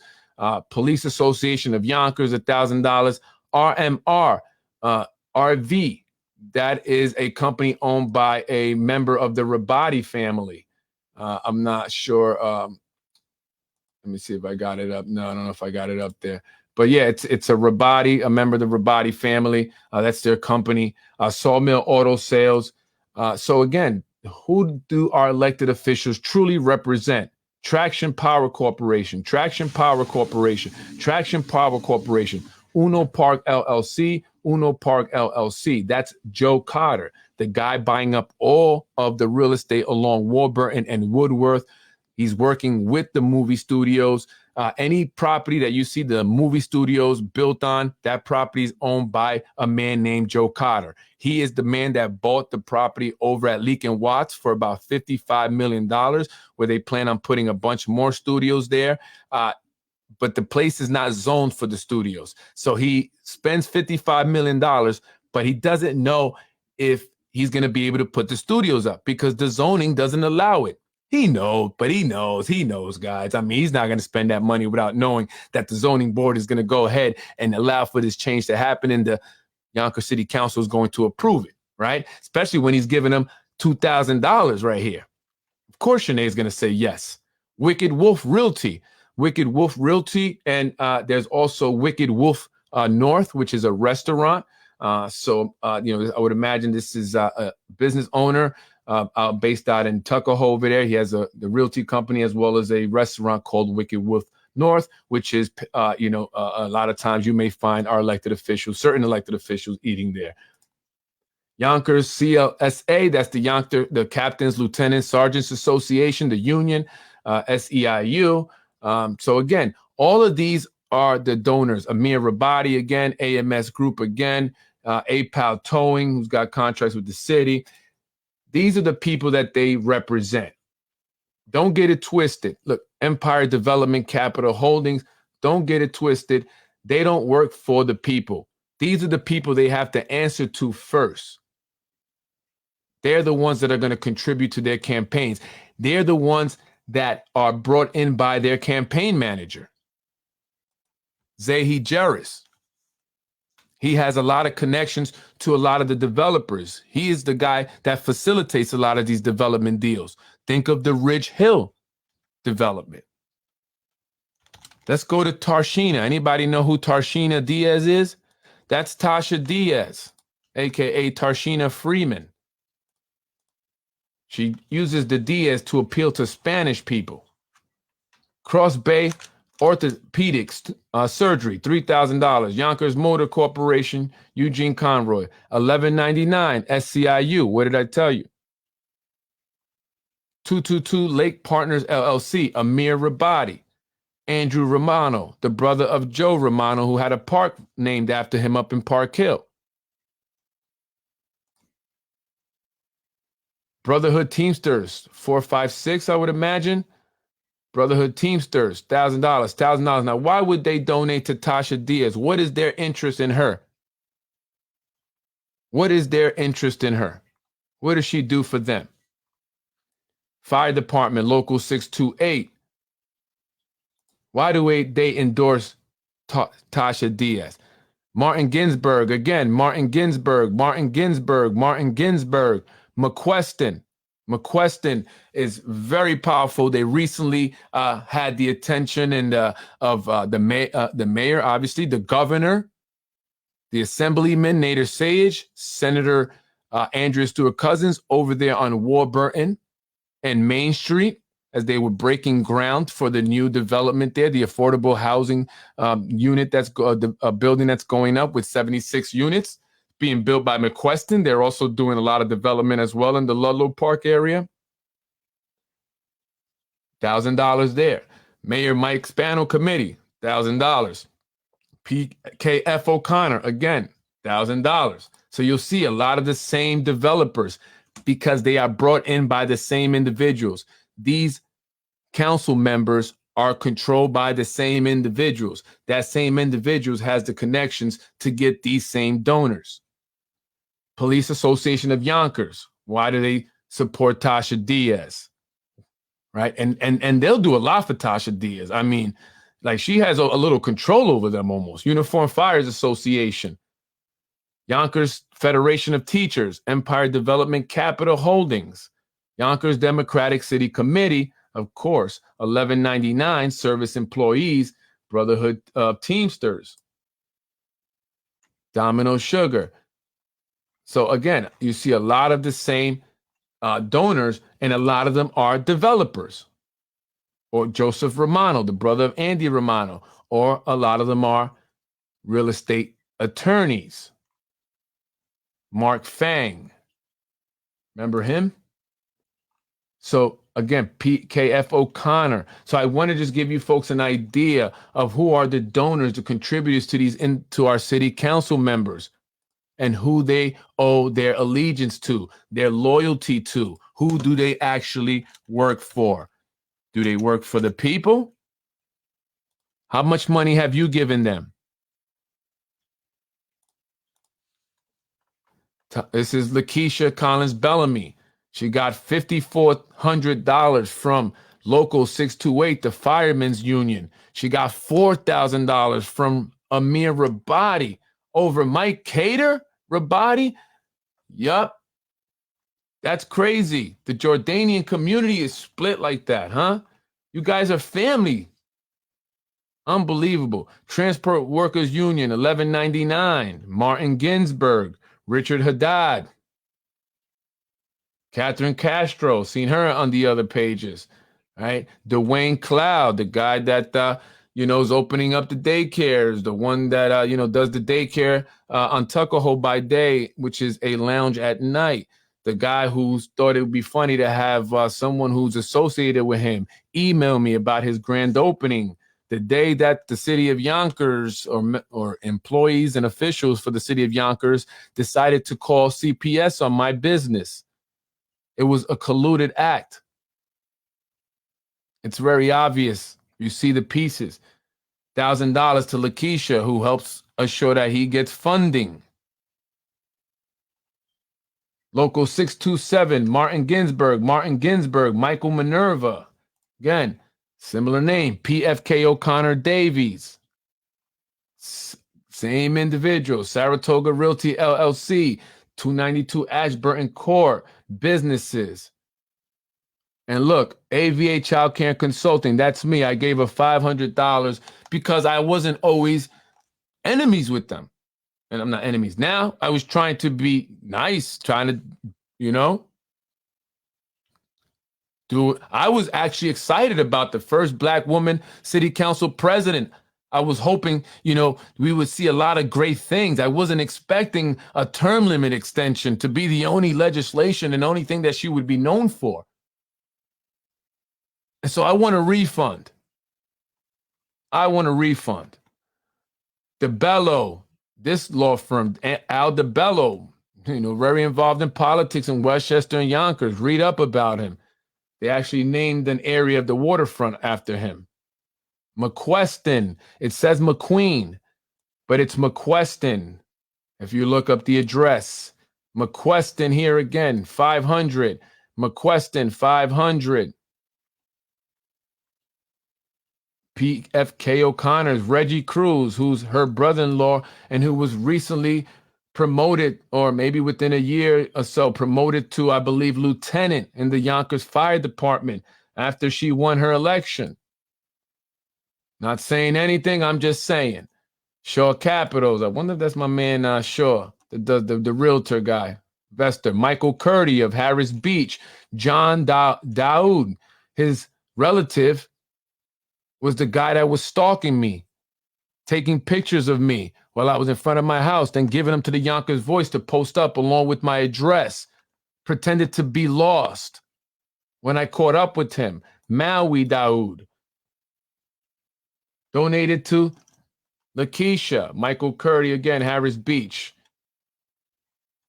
Police Association of Yonkers, $1,000. RMR, RV, that is a company owned by a member of the Rabati family. I'm not sure. Let me see if I got it up. No, I don't know if I got it up there. But yeah, it's a Rabati, a member of the Rabati family. That's their company. Sawmill Auto Sales. So again, who do our elected officials truly represent? Traction Power Corporation, Uno Park LLC. That's Joe Carter, the guy buying up all of the real estate along Warburton and Woodworth. He's working with the movie studios. Any property that you see the movie studios built on, that property is owned by a man named Joe Carter. He is the man that bought the property over at Leek and Watts for about $55 million, where they plan on putting a bunch more studios there. But the place is not zoned for the studios. So he spends $55 million, but he doesn't know if he's going to be able to put the studios up because the zoning doesn't allow it. He knows, guys. I mean, he's not going to spend that money without knowing that the zoning board is going to go ahead and allow for this change to happen, and the Yonkers City Council is going to approve it, right? Especially when he's giving them $2,000 right here. Of course, Shanae is going to say yes. Wicked Wolf Realty, and there's also Wicked Wolf North, which is a restaurant. So I would imagine this is a business owner based out in Tuckahoe over there. He has the realty company as well as a restaurant called Wicked Wolf North, which is, a lot of times you may find our certain elected officials eating there. Yonkers CLSA, that's the Captains, Lieutenants, Sergeants Association, the union, SEIU. So again, all of these are the donors. Amir Rabadi again, AMS Group again, APAL Towing, who's got contracts with the city. These are the people that they represent. Don't get it twisted. Look, Empire Development Capital Holdings, don't get it twisted. They don't work for the people. These are the people they have to answer to first. They're the ones that are going to contribute to their campaigns. They're the ones that are brought in by their campaign manager, Zahi Jerris. He has a lot of connections to a lot of the developers. He is the guy that facilitates a lot of these development deals. Think of the Ridge Hill development. Let's go to Tarshina. Anybody know who Tarshina Diaz is? That's Tasha Diaz, aka Tarshina Freeman. She uses the Diaz to appeal to Spanish people. Cross Bay Orthopedics Surgery, $3,000. Yonkers Motor Corporation, Eugene Conroy, $11.99. SCIU, what did I tell you? 222 Lake Partners LLC, Amir Rabadi. Andrew Romano, the brother of Joe Romano, who had a park named after him up in Park Hill. Brotherhood Teamsters, 456, I would imagine. Brotherhood Teamsters, $1,000. Now, why would they donate to Tasha Diaz? What is their interest in her? What is their interest in her? What does she do for them? Fire Department, Local 628. Why do they endorse Tasha Diaz? Martin Ginsburg, again, Martin Ginsburg. McQuestion is very powerful. They recently had the attention of the mayor, obviously, the governor, the assemblyman, Nader Sage, Senator Andrea Stewart Cousins over there on Warburton and Main Street as they were breaking ground for the new development there, the affordable housing unit building that's going up with 76 units. Being built by McQuestion. They're also doing a lot of development as well in the Ludlow Park area. $1,000 there. Mayor Mike Spano Committee, $1,000. PKF O'Connor, again, $1,000. So you'll see a lot of the same developers because they are brought in by the same individuals. These council members are controlled by the same individuals. That same individuals has the connections to get these same donors. Police Association of Yonkers. Why do they support Tasha Diaz? Right? And they'll do a lot for Tasha Diaz. I mean, like she has a little control over them almost. Uniform Fires Association. Yonkers Federation of Teachers. Empire Development Capital Holdings. Yonkers Democratic City Committee. Of course, $11.99. Service Employees. Brotherhood of Teamsters. Domino Sugar. So again, you see a lot of the same donors, and a lot of them are developers. Or Joseph Romano, the brother of Andy Romano, or a lot of them are real estate attorneys. Mark Fang, remember him? So again, PKF O'Connor. So I want to just give you folks an idea of who are the donors, the contributors to our city council members, and who they owe their allegiance to, their loyalty to. Who do they actually work for? Do they work for the people? How much money have you given them? This is Lakeisha Collins Bellamy. She got $5,400 from Local 628, the Firemen's Union. She got $4,000 from Amir Rabadi over Mike Cater. Rabadi? Yup. That's crazy. The Jordanian community is split like that, huh? You guys are family. Unbelievable. Transport Workers Union, 1199. Martin Ginsburg. Richard Haddad. Catherine Castro. Seen her on the other pages, right? Dwayne Cloud, the guy that, is opening up the daycares, the one that, does the daycare on Tuckahoe by day, which is a lounge at night. The guy who thought it would be funny to have someone who's associated with him email me about his grand opening the day that the city of Yonkers or employees and officials for the city of Yonkers decided to call CPS on my business. It was a colluded act. It's very obvious. You see the pieces. $1,000 to Lakeisha, who helps assure that he gets funding. Local 627, Martin Ginsburg, Michael Minerva. Again, similar name, PFK O'Connor Davies. Same individual, Saratoga Realty LLC, 292 Ashburton Court, businesses. And look, AVA Child Care Consulting, that's me. I gave her $500 because I wasn't always enemies with them. And I'm not enemies now. I was trying to be nice, trying to, I was actually excited about the first Black woman city council president. I was hoping, we would see a lot of great things. I wasn't expecting a term limit extension to be the only legislation and only thing that she would be known for. And so I want a refund. DeBello, this law firm, Al DeBello, very involved in politics in Westchester and Yonkers. Read up about him. They actually named an area of the waterfront after him. McQuestion, it says McQueen, but it's McQuestion. If you look up the address, McQuestion here again, 500. McQuestion, 500. PFK O'Connor's Reggie Cruz, who's her brother-in-law and who was recently promoted, or maybe within a year or so, promoted to, I believe, lieutenant in the Yonkers Fire Department after she won her election. Not saying anything, I'm just saying. Shaw Capitals, I wonder if that's my man Shaw, the realtor guy, investor. Michael Curdy of Harris Beach. John Daoud, his relative, was the guy that was stalking me, taking pictures of me while I was in front of my house, then giving them to the Yonkers Voice to post up along with my address, pretended to be lost. When I caught up with him, Maui Daoud, donated to Lakeisha. Michael Curry, again, Harris Beach.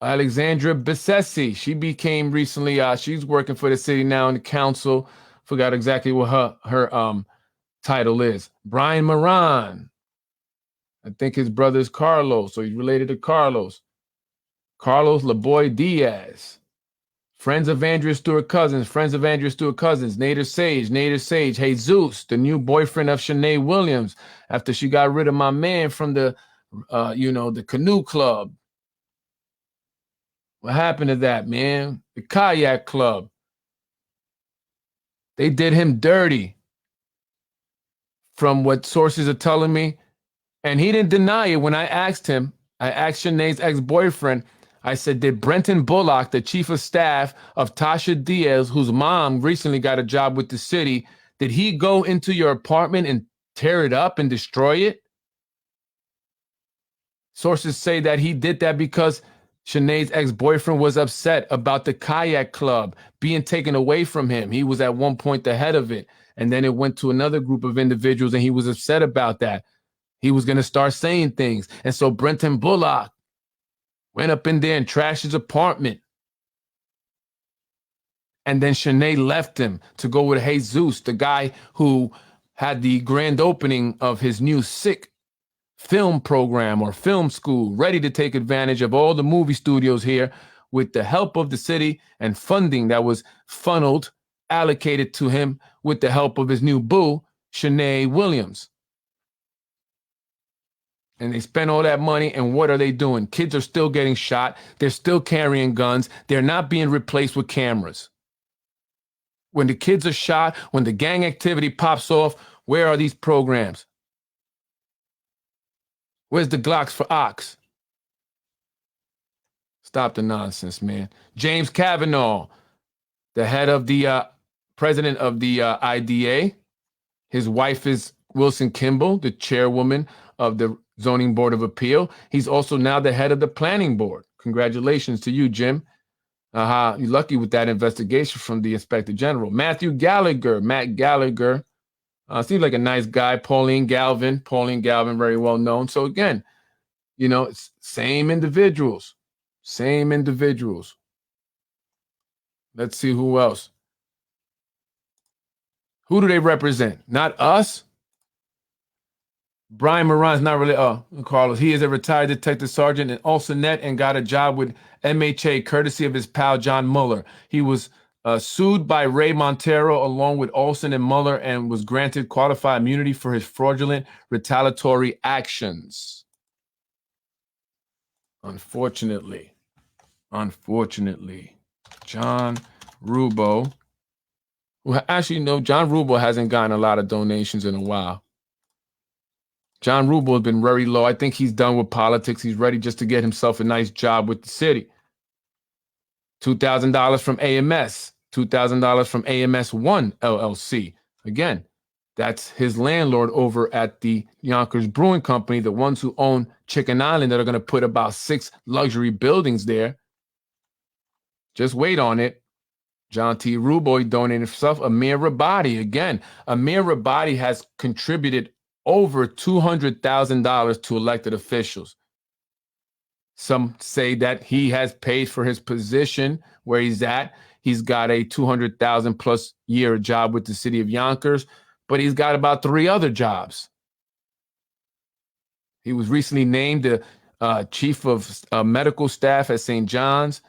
Alexandra Bissessi, she became recently, she's working for the city now in the council. Forgot exactly what her title is. Brian Moran, I think his brother is Carlos, so he's related to Carlos. Carlos LaBoy Diaz. Friends of Andrea Stewart Cousins. Nader Sage. Jesus, the new boyfriend of Shanae Williams, after she got rid of my man from the, the canoe club. What happened to that, man? The kayak club. They did him dirty, from what sources are telling me. And he didn't deny it. When I asked him, I asked Shanae's ex-boyfriend, I said, did Brenton Bullock, the chief of staff of Tasha Diaz, whose mom recently got a job with the city, did he go into your apartment and tear it up and destroy it? Sources say that he did that because Shanae's ex-boyfriend was upset about the kayak club being taken away from him. He was at one point the head of it. And then it went to another group of individuals, and he was upset about that. He was going to start saying things. And so Brenton Bullock went up in there and trashed his apartment. And then Shanae left him to go with Jesus, the guy who had the grand opening of his new sick film program or film school, ready to take advantage of all the movie studios here with the help of the city and funding that was funneled, allocated to him with the help of his new boo, Shanae Williams. And they spend all that money, and what are they doing? Kids are still getting shot. They're still carrying guns. They're not being replaced with cameras. When the kids are shot, when the gang activity pops off, where are these programs? Where's the Glocks for Ox? Stop the nonsense, man. James Kavanaugh, the head of the president of the IDA. His wife is Wilson Kimball, the chairwoman of the Zoning Board of Appeal. He's also now the head of the planning board. Congratulations to you, Jim. You're lucky with that investigation from the Inspector General. Matt Gallagher, seems like a nice guy. Pauline Galvin, very well known. So again, you know, it's same individuals. Let's see who else. Who do they represent? Not us. Brian Moran's not really, Carlos. He is a retired detective sergeant in Olsonet and got a job with MHA courtesy of his pal John Mueller. He was sued by Ray Montero along with Olson and Mueller and was granted qualified immunity for his fraudulent retaliatory actions. Unfortunately, John Rubo, John Rubo hasn't gotten a lot of donations in a while. John Rubo has been very low. I think he's done with politics. He's ready just to get himself a nice job with the city. $2,000 from AMS. $2,000 from AMS1 LLC. Again, that's his landlord over at the Yonkers Brewing Company, the ones who own Chicken Island that are going to put about 6 luxury buildings there. Just wait on it. John T. Rubo donated himself. Amir Rabadi. Again, Amir Rabadi has contributed over $200,000 to elected officials. Some say that he has paid for his position where he's at. He's got a $200,000 plus year job with the city of Yonkers, but he's got about 3 other jobs. He was recently named the chief of medical staff at St. John's.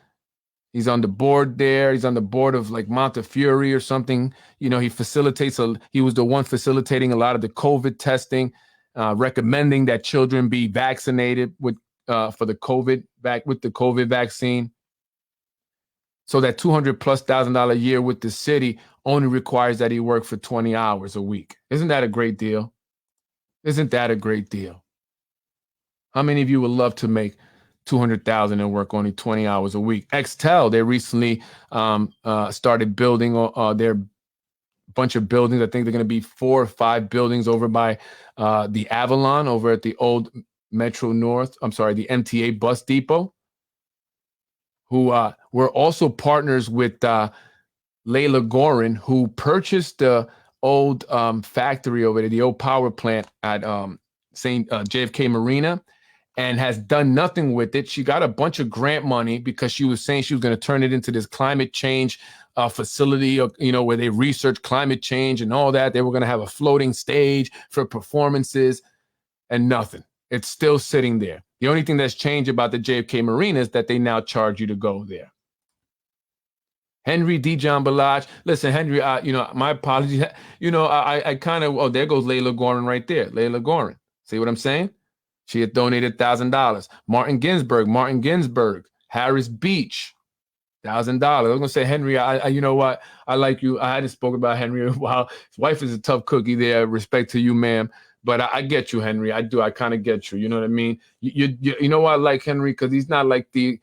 He's on the board there. He's on the board of like Montefiore or something. You know, he was the one facilitating a lot of the COVID testing, recommending that children be vaccinated with for the COVID vaccine. So that $200,000+ a year with the city only requires that he work for 20 hours a week. Isn't that a great deal? How many of you would love to make $200,000 and work only 20 hours a week? Extel, they recently started building their bunch of buildings. I think they're going to be 4 or 5 buildings over by the Avalon, over at the old the MTA bus depot, who were also partners with Layla Gorin, who purchased the old factory over there, the old power plant at JFK Marina, and has done nothing with it. She got a bunch of grant money because she was saying she was going to turn it into this climate change facility, where they research climate change and all that. They were going to have a floating stage for performances, and nothing. It's still sitting there. The only thing that's changed about the JFK Marina is that they now charge you to go there. Henry D. John Balaj. Listen, Henry, my apologies. I kind of, there goes Layla Gorin right there. Layla Gorin. See what I'm saying? She had donated $1,000. Martin Ginsburg, Harris Beach, $1,000. I was gonna say, Henry, I you know what? I like you. I hadn't spoken about Henry in a while. His wife is a tough cookie there. Respect to you, ma'am. But I get you, Henry. I do. I kind of get you. You know what I mean? You know why I like Henry? Because he's not like the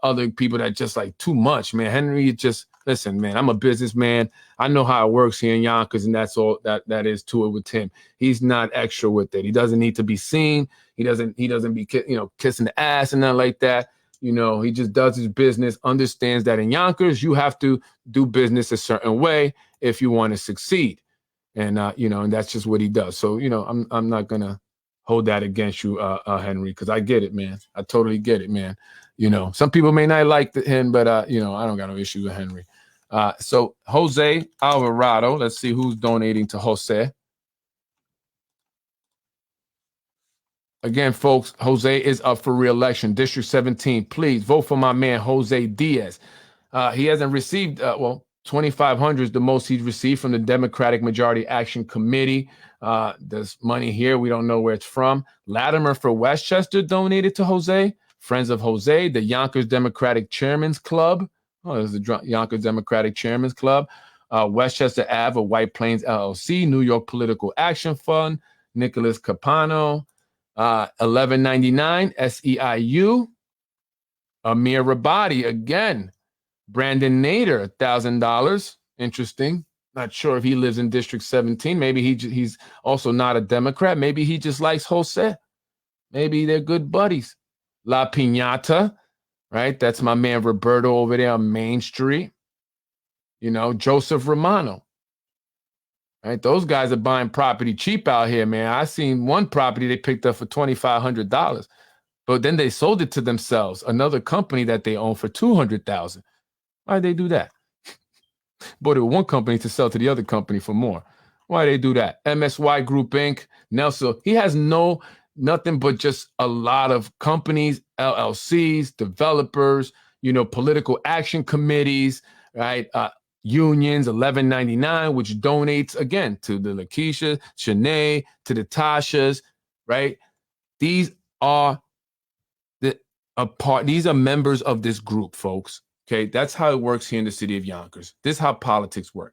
other people that just like too much, man. Henry just, listen, man, I'm a businessman. I know how it works here in Yonkers, and that's all that is to it with him. He's not extra with it. He doesn't need to be seen. He doesn't be kissing the ass and nothing like that. He just does his business, understands that in Yonkers, you have to do business a certain way if you want to succeed. And, and that's just what he does. So, I'm not going to hold that against you, Henry, because I get it, man. I totally get it, man. Some people may not like him, but, I don't got no issue with Henry. So Jose Alvarado, let's see who's donating to Jose. Again, folks, Jose is up for re-election. District 17, please vote for my man, Jose Diaz. He hasn't received, 2,500 is the most he's received from the Democratic Majority Action Committee. There's money here. We don't know where it's from. Latimer for Westchester donated to Jose. Friends of Jose, the Yonkers Democratic Chairman's Club. Oh, there's the Yonkers Democratic Chairman's Club. Westchester Ave of White Plains LLC, New York Political Action Fund, Nicholas Capano, 1199 SEIU, Amir Rabadi again, Brandon Nader, $1,000. Interesting. Not sure if he lives in District 17. Maybe he's also not a Democrat. Maybe he just likes Jose. Maybe they're good buddies. La Piñata, right? That's my man Roberto over there on Main Street. You know, Joseph Romano. Right? Those guys are buying property cheap out here, man. I seen one property they picked up for $2,500, but then they sold it to themselves, another company that they own for $200,000. Why'd they do that? Bought it with one company to sell to the other company for more. Why they do that? MSY Group Inc. Nelson, he has nothing but just a lot of companies, LLCs, developers, political action committees, right? Unions, 1199, which donates again to the Lakeisha, Shanae, to the Tashas, right? These are these are members of this group, folks. Okay, that's how it works here in the city of Yonkers. This is how politics work.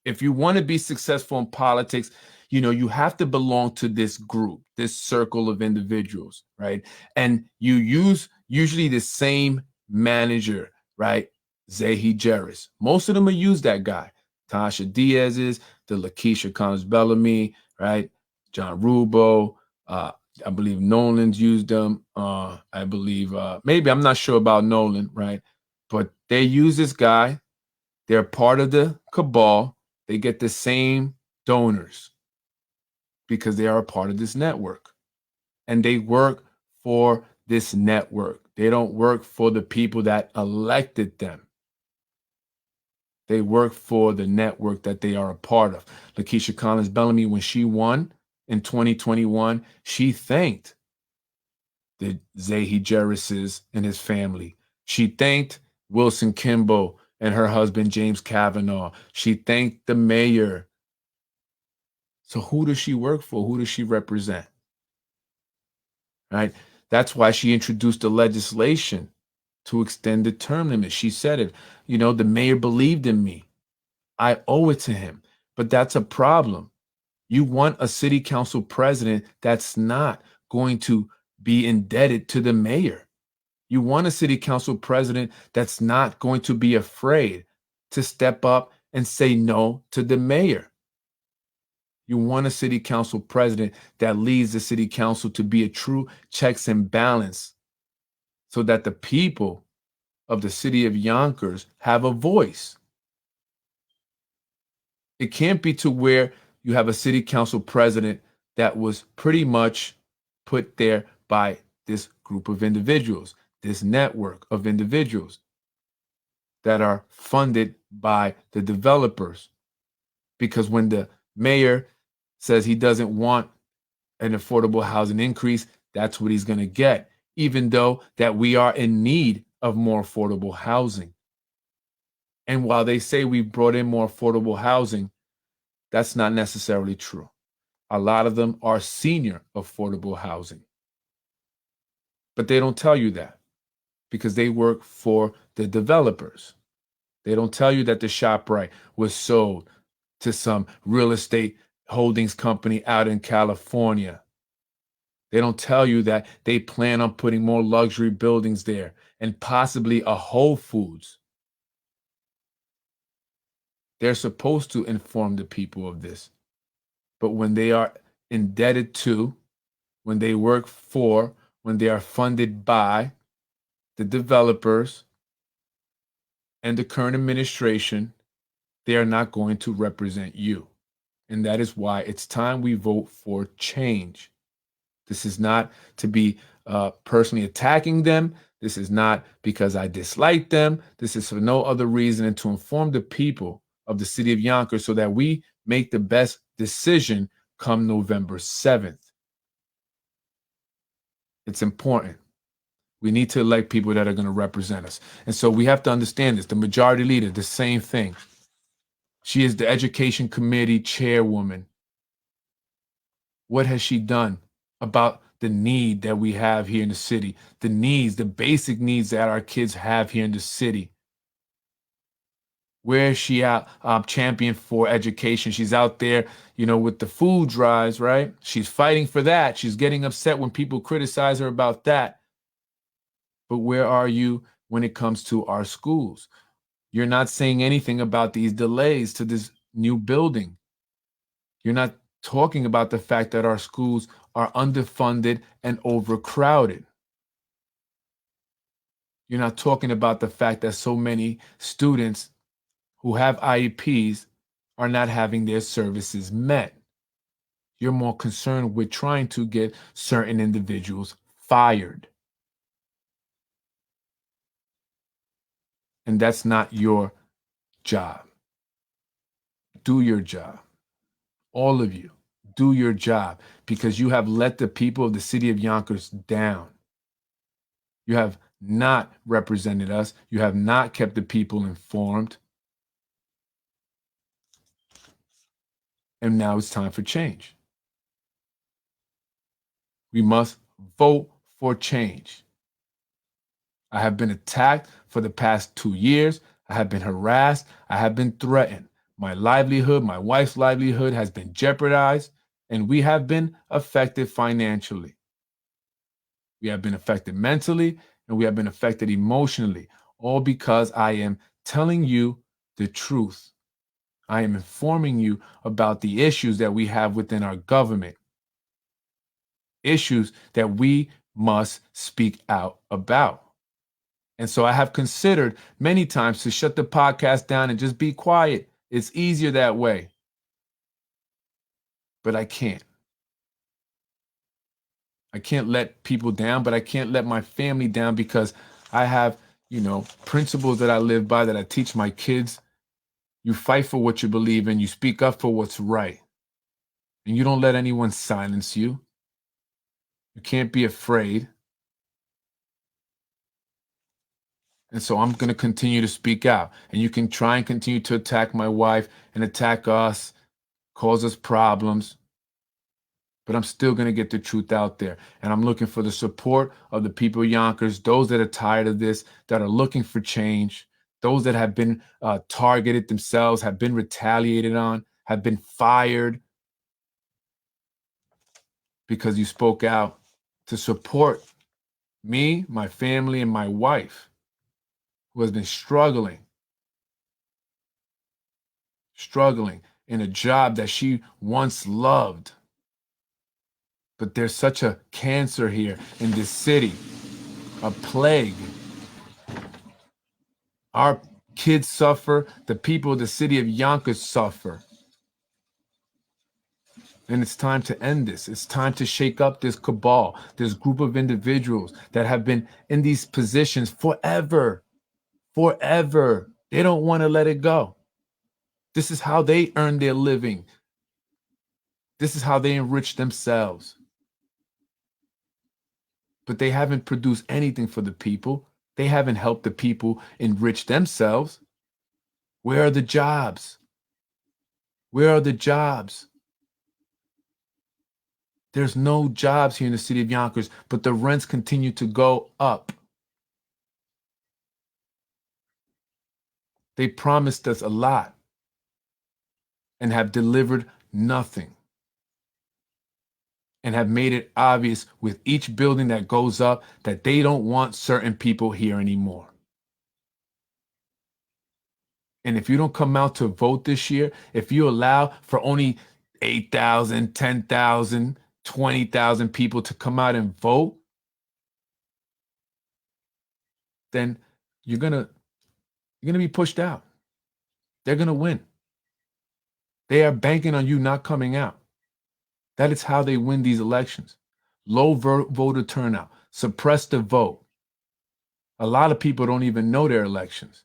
If you want to be successful in politics, you have to belong to this group, this circle of individuals, right? And you use usually the same manager, right? Zahi Jerris. Most of them will use that guy. Tasha Diaz's, the Lakeisha Collins-Bellamy, right? John Rubo. I believe Nolan's used them. I believe, maybe, I'm not sure about Nolan, right? But they use this guy. They're part of the cabal. They get the same donors because they are a part of this network. And they work for this network. They don't work for the people that elected them. They work for the network that they are a part of. Lakeisha Collins-Bellamy, when she won in 2021, she thanked the Zahi Jerrises and his family. She thanked Wilson Kimbo and her husband, James Kavanaugh. She thanked the mayor. So who does she work for? Who does she represent? Right? That's why she introduced the legislation to extend the term limit. She said it. The mayor believed in me. I owe it to him. But that's a problem. You want a city council president that's not going to be indebted to the mayor. You want a city council president that's not going to be afraid to step up and say no to the mayor. You want a city council president that leads the city council to be a true checks and balance so that the people of the city of Yonkers have a voice. It can't be to where you have a city council president that was pretty much put there by this group of individuals, this network of individuals that are funded by the developers. Because when the mayor says he doesn't want an affordable housing increase, that's what he's going to get, even though that we are in need of more affordable housing. And while they say we brought in more affordable housing, that's not necessarily true. A lot of them are senior affordable housing. But they don't tell you that because they work for the developers. They don't tell you that the ShopRite was sold to some real estate holdings company out in California. They don't tell you that they plan on putting more luxury buildings there and possibly a Whole Foods. They're supposed to inform the people of this. But when they are indebted to, when they work for, when they are funded by the developers and the current administration, they are not going to represent you. And that is why it's time we vote for change. This is not to be personally attacking them. This is not because I dislike them. This is for no other reason than to inform the people of the city of Yonkers so that we make the best decision come November 7th. It's important. We need to elect people that are going to represent us. And so we have to understand this. The majority leader, the same thing. She is the education committee chairwoman. What has she done about the need that we have here in the city? The needs, the basic needs that our kids have here in the city. Where is she out champion for education? She's out there, with the food drives, right? She's fighting for that. She's getting upset when people criticize her about that. But where are you when it comes to our schools? You're not saying anything about these delays to this new building. You're not talking about the fact that our schools are underfunded and overcrowded. You're not talking about the fact that so many students who have IEPs are not having their services met. You're more concerned with trying to get certain individuals fired. And that's not your job. Do your job. All of you, do your job, because you have let the people of the city of Yonkers down. You have not represented us. You have not kept the people informed. And now it's time for change. We must vote for change. I have been attacked for the past 2 years. I have been harassed. I have been threatened. My livelihood, my wife's livelihood has been jeopardized, and we have been affected financially. We have been affected mentally, and we have been affected emotionally, all because I am telling you the truth. I am informing you about the issues that we have within our government, issues that we must speak out about. And so I have considered many times to shut the podcast down and just be quiet. It's easier that way. But I can't. I can't let people down, but I can't let my family down, because I have, principles that I live by, that I teach my kids. You fight for what you believe in. You speak up for what's right. And you don't let anyone silence you. You can't be afraid. And so I'm going to continue to speak out. And you can try and continue to attack my wife and attack us, cause us problems. But I'm still going to get the truth out there. And I'm looking for the support of the people of Yonkers, those that are tired of this, that are looking for change, those that have been targeted themselves, have been retaliated on, have been fired because you spoke out to support me, my family, and my wife, who has been struggling in a job that she once loved. But there's such a cancer here in this city, a plague. Our kids suffer, the people of the city of Yonkers suffer. And it's time to end this. It's time to shake up this cabal, this group of individuals that have been in these positions forever. They don't want to let it go. This is how they earn their living. This is how they enrich themselves. But they haven't produced anything for the people. They haven't helped the people enrich themselves. Where are the jobs? Where are the jobs? There's no jobs here in the city of Yonkers, but the rents continue to go up. They promised us a lot and have delivered nothing, and have made it obvious with each building that goes up that they don't want certain people here anymore. And if you don't come out to vote this year, if you allow for only 8,000, 10,000, 20,000 people to come out and vote, then you're gonna be pushed out. They're gonna win. They are banking on you not coming out. That is how they win these elections. Low voter turnout, suppress the vote. A lot of people don't even know their elections.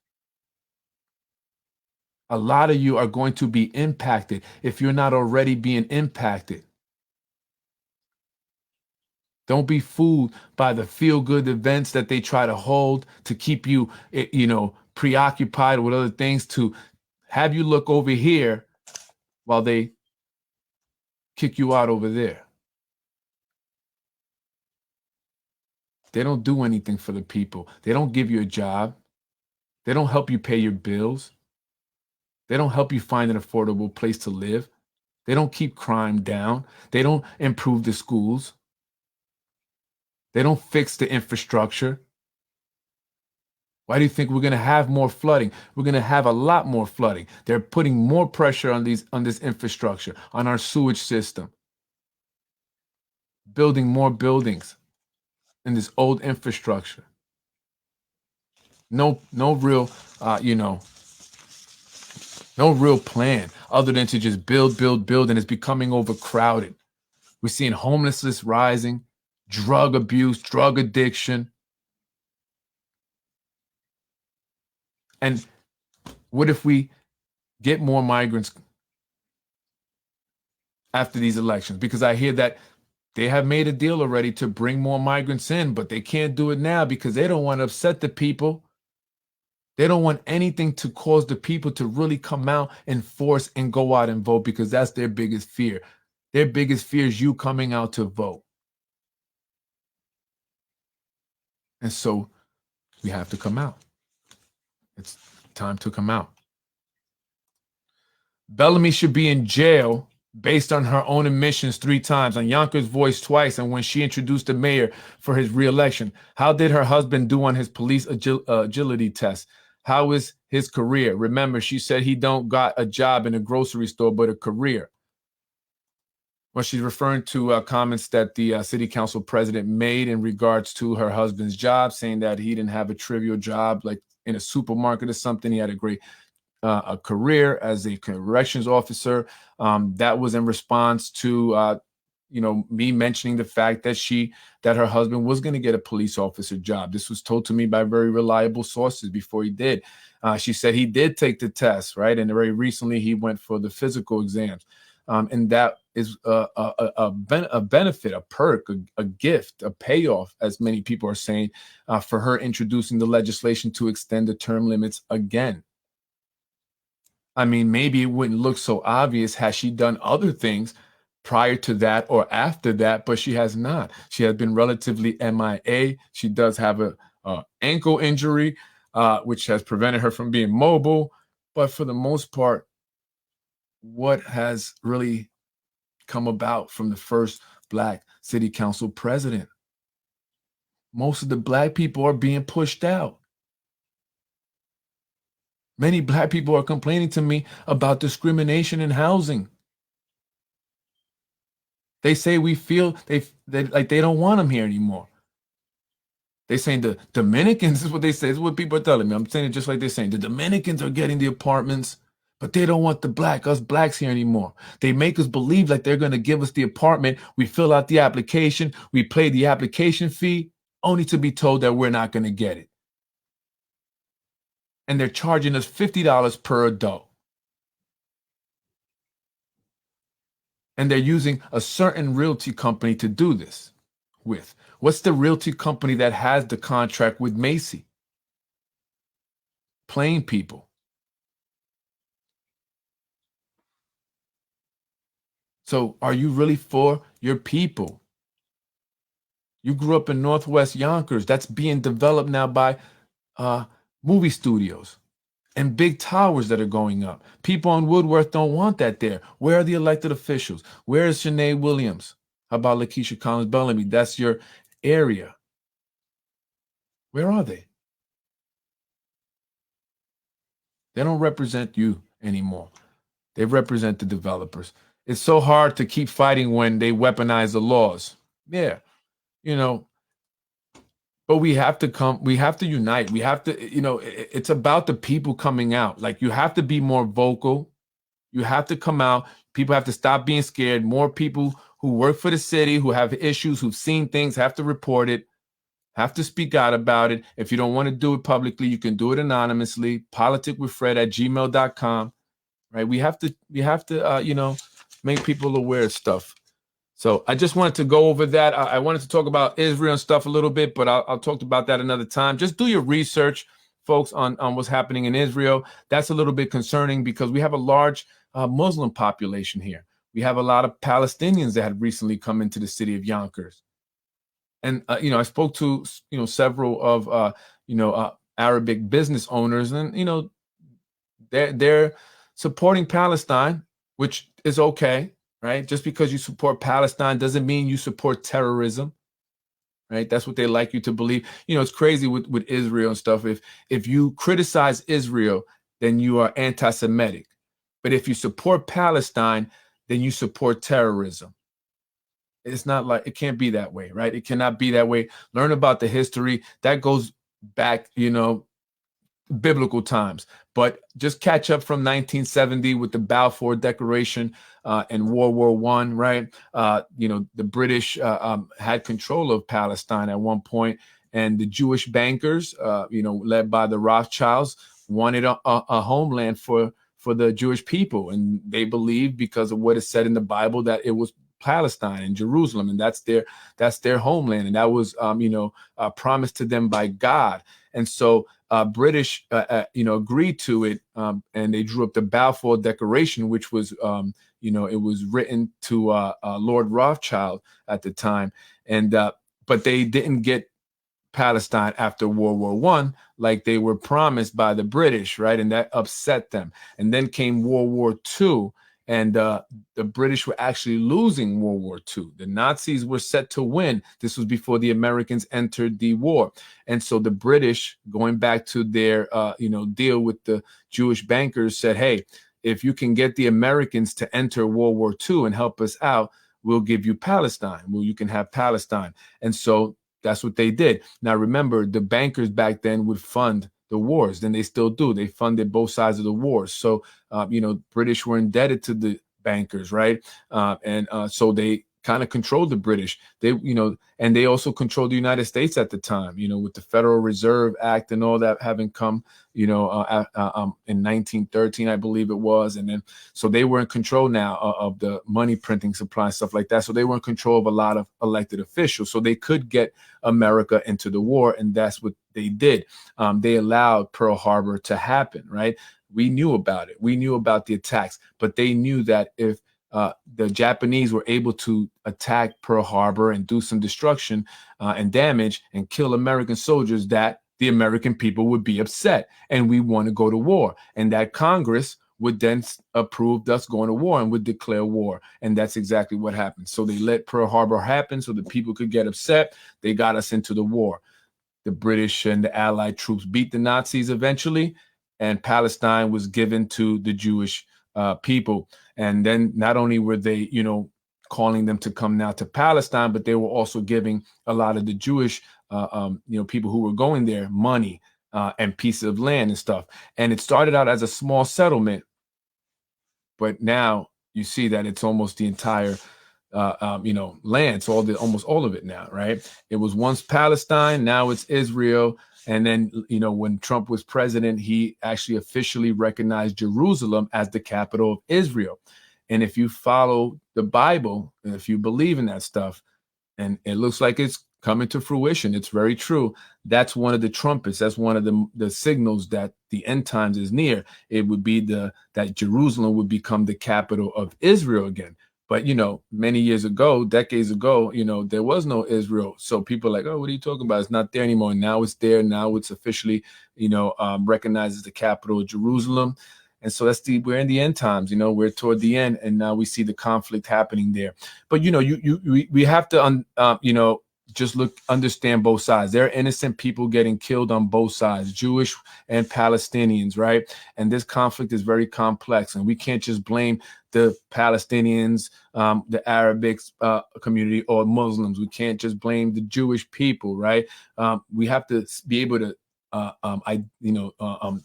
A lot of you are going to be impacted if you're not already being impacted. Don't be fooled by the feel-good events that they try to hold to keep you, preoccupied with other things, to have you look over here while they kick you out over there. They don't do anything for the people. They don't give you a job. They don't help you pay your bills. They don't help you find an affordable place to live. They don't keep crime down. They don't improve the schools. They don't fix the infrastructure. Why do you think we're going to have more flooding? We're going to have a lot more flooding. They're putting more pressure on this infrastructure, on our sewage system, building more buildings in this old infrastructure. No real, no real plan other than to just build, and it's becoming overcrowded. We're seeing homelessness rising, drug abuse, drug addiction. And what if we get more migrants after these elections? Because I hear that they have made a deal already to bring more migrants in, but they can't do it now because they don't want to upset the people. They don't want anything to cause the people to really come out and force and go out and vote, because that's their biggest fear. Their biggest fear is you coming out to vote. And so we have to come out. It's time to come out. Bellamy should be in jail based on her own admissions 3 times, on Yonkers' voice twice, and when she introduced the mayor for his re-election. How did her husband do on his police agility test? How is his career? Remember, she said he don't got a job in a grocery store, but a career. Well, she's referring to comments that the city council president made in regards to her husband's job, saying that he didn't have a trivial job like in a supermarket or something. He had a great a career as a corrections officer. That was in response to me mentioning the fact that her husband was going to get a police officer job. This was told to me by very reliable sources before he did. She said he did take the test, right? And very recently he went for the physical exams. And that is a benefit, a perk, a gift, a payoff, as many people are saying, for her introducing the legislation to extend the term limits again. I mean, maybe it wouldn't look so obvious had she done other things prior to that or after that, but she has not. She has been relatively MIA. She does have a ankle injury, which has prevented her from being mobile. But for the most part, what has really come about from the first Black city council president? Most of the Black people are being pushed out. Many Black people are complaining to me about discrimination in housing. They say we feel they don't want them here anymore. They're saying the Dominicans, is what they say. This is what people are telling me. I'm saying it just like they're saying. The Dominicans are getting the apartments, but they don't want us Blacks here anymore. They make us believe like they're going to give us the apartment. We fill out the application. We pay the application fee, only to be told that we're not going to get it. And they're charging us $50 per adult. And they're using a certain realty company to do this with. What's the realty company that has the contract with Macy? Plain people. So are you really for your people? You grew up in Northwest Yonkers. That's being developed now by movie studios and big towers that are going up. People on Woodworth don't want that there. Where are the elected officials? Where is Shanae Williams? How about Lakeisha Collins Bellamy? That's your area. Where are they? They don't represent you anymore. They represent the developers. It's so hard to keep fighting when they weaponize the laws. Yeah, but we have to unite. We have to, it's about the people coming out. Like, you have to be more vocal. You have to come out. People have to stop being scared. More people who work for the city, who have issues, who've seen things, have to report it, have to speak out about it. If you don't want to do it publicly, you can do it anonymously. politicwithfred@gmail.com. Right? We have to, make people aware of stuff. So I just wanted to go over that. I wanted to talk about Israel and stuff a little bit, but I'll talk about that another time. Just do your research, folks, on what's happening in Israel. That's a little bit concerning because we have a large Muslim population here. We have a lot of Palestinians that had recently come into the city of Yonkers. And, I spoke to, several of, Arabic business owners, and, they're supporting Palestine, which is okay, right? Just because you support Palestine doesn't mean you support terrorism, right? That's what they like you to believe. It's crazy with Israel and stuff. If you criticize Israel, then you are anti-Semitic. But if you support Palestine, then you support terrorism. It's not like, it can't be that way, right? It cannot be that way. Learn about the history. That goes back, biblical times. But just catch up from 1970 with the Balfour Declaration and World War I, right? The British had control of Palestine at one point, and the Jewish bankers, led by the Rothschilds, wanted a homeland for the Jewish people. And they believed, because of what is said in the Bible, that it was Palestine and Jerusalem, and that's their homeland, and that was promised to them by God. And so British agreed to it, and they drew up the Balfour Declaration, which was it was written to Lord Rothschild at the time, and but they didn't get Palestine after World War I like they were promised by the British, right? And that upset them. And then came World War II. And the British were actually losing World War II. The Nazis were set to win. This was before the Americans entered the war. And so the British, going back to their, deal with the Jewish bankers, said, hey, if you can get the Americans to enter World War II and help us out, we'll give you Palestine. Well, you can have Palestine. And so that's what they did. Now, remember, the bankers back then would fund the wars. Then they still do. They funded both sides of the wars. So, British were indebted to the bankers, right? So they kind of controlled the British. They, and they also controlled the United States at the time, with the Federal Reserve Act and all that having come, in 1913, I believe it was. And then, so they were in control now of the money printing supply, stuff like that. So they were in control of a lot of elected officials. So they could get America into the war. And that's what they did. They allowed Pearl Harbor to happen, right? We knew about it. We knew about the attacks, but they knew that if the Japanese were able to attack Pearl Harbor and do some destruction and damage and kill American soldiers, that the American people would be upset and we want to go to war. And that Congress would then approve us going to war and would declare war. And that's exactly what happened. So they let Pearl Harbor happen so the people could get upset. They got us into the war. The British and the Allied troops beat the Nazis eventually, and Palestine was given to the Jewish people. And then not only were they, calling them to come now to Palestine, but they were also giving a lot of the Jewish, people who were going there money and pieces of land and stuff. And it started out as a small settlement, but now you see that it's almost the entire land. It's almost all of it now, right? It was once Palestine, now it's Israel. And then, when Trump was president, he actually officially recognized Jerusalem as the capital of Israel. And if you follow the Bible, and if you believe in that stuff, and it looks like it's coming to fruition, it's very true. That's one of the trumpets. That's one of the signals that the end times is near. It would be that Jerusalem would become the capital of Israel again. But, many years ago, decades ago, there was no Israel. So people are like, oh, what are you talking about? It's not there anymore. Now it's there. Now it's officially, recognized as the capital of Jerusalem. And so we're in the end times, we're toward the end. And now we see the conflict happening there. But, we have to, just understand both sides. There are innocent people getting killed on both sides, Jewish and Palestinians, right? And this conflict is very complex, and we can't just blame the Palestinians, the Arabic community, or Muslims. We can't just blame the Jewish people, right? We have to be able to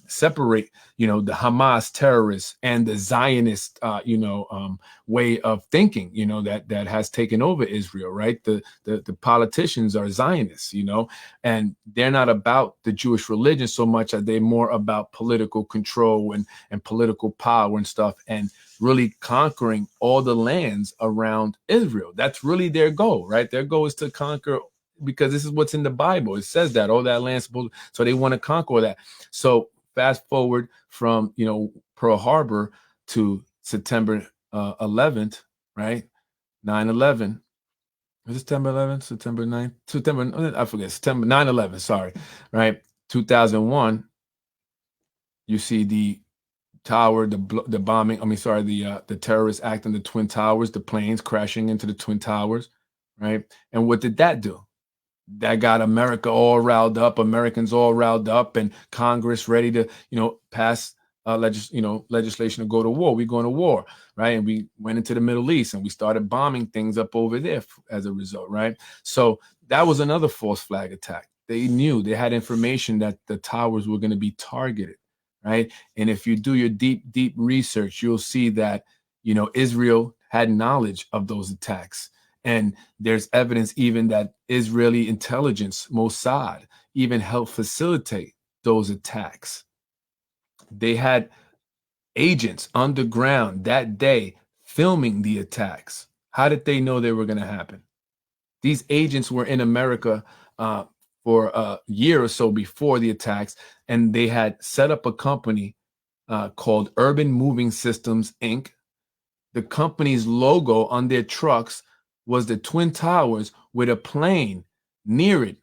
separate, the Hamas terrorists and the Zionist, way of thinking, that has taken over Israel, right? The politicians are Zionists, and they're not about the Jewish religion so much as they're more about political control and political power and stuff. And really conquering all the lands around Israel. That's really their goal, right? Their goal is to conquer, because this is what's in the Bible. It says that all that land, so they want to conquer that. So fast forward from, Pearl Harbor to September 11th, right? 9/11. Was it September 11th? September 9th? I forget. September 9/11, sorry, right? 2001, you see the tower, the bombing, the terrorist act in the Twin Towers, the planes crashing into the Twin Towers, right? And what did that do? That got America all riled up, Americans all riled up, and Congress ready to, pass legislation to go to war. We going to war, right? And we went into the Middle East and we started bombing things up over there as a result, right? So that was another false flag attack. They knew, they had information that the towers were going to be targeted, right? And if you do your deep research, you'll see that, Israel had knowledge of those attacks. And there's evidence even that Israeli intelligence, Mossad, even helped facilitate those attacks. They had agents underground that day filming the attacks. How did they know they were going to happen? These agents were in America for a year or so before the attacks, and they had set up a company called Urban Moving Systems, Inc. The company's logo on their trucks was the Twin Towers with a plane near it.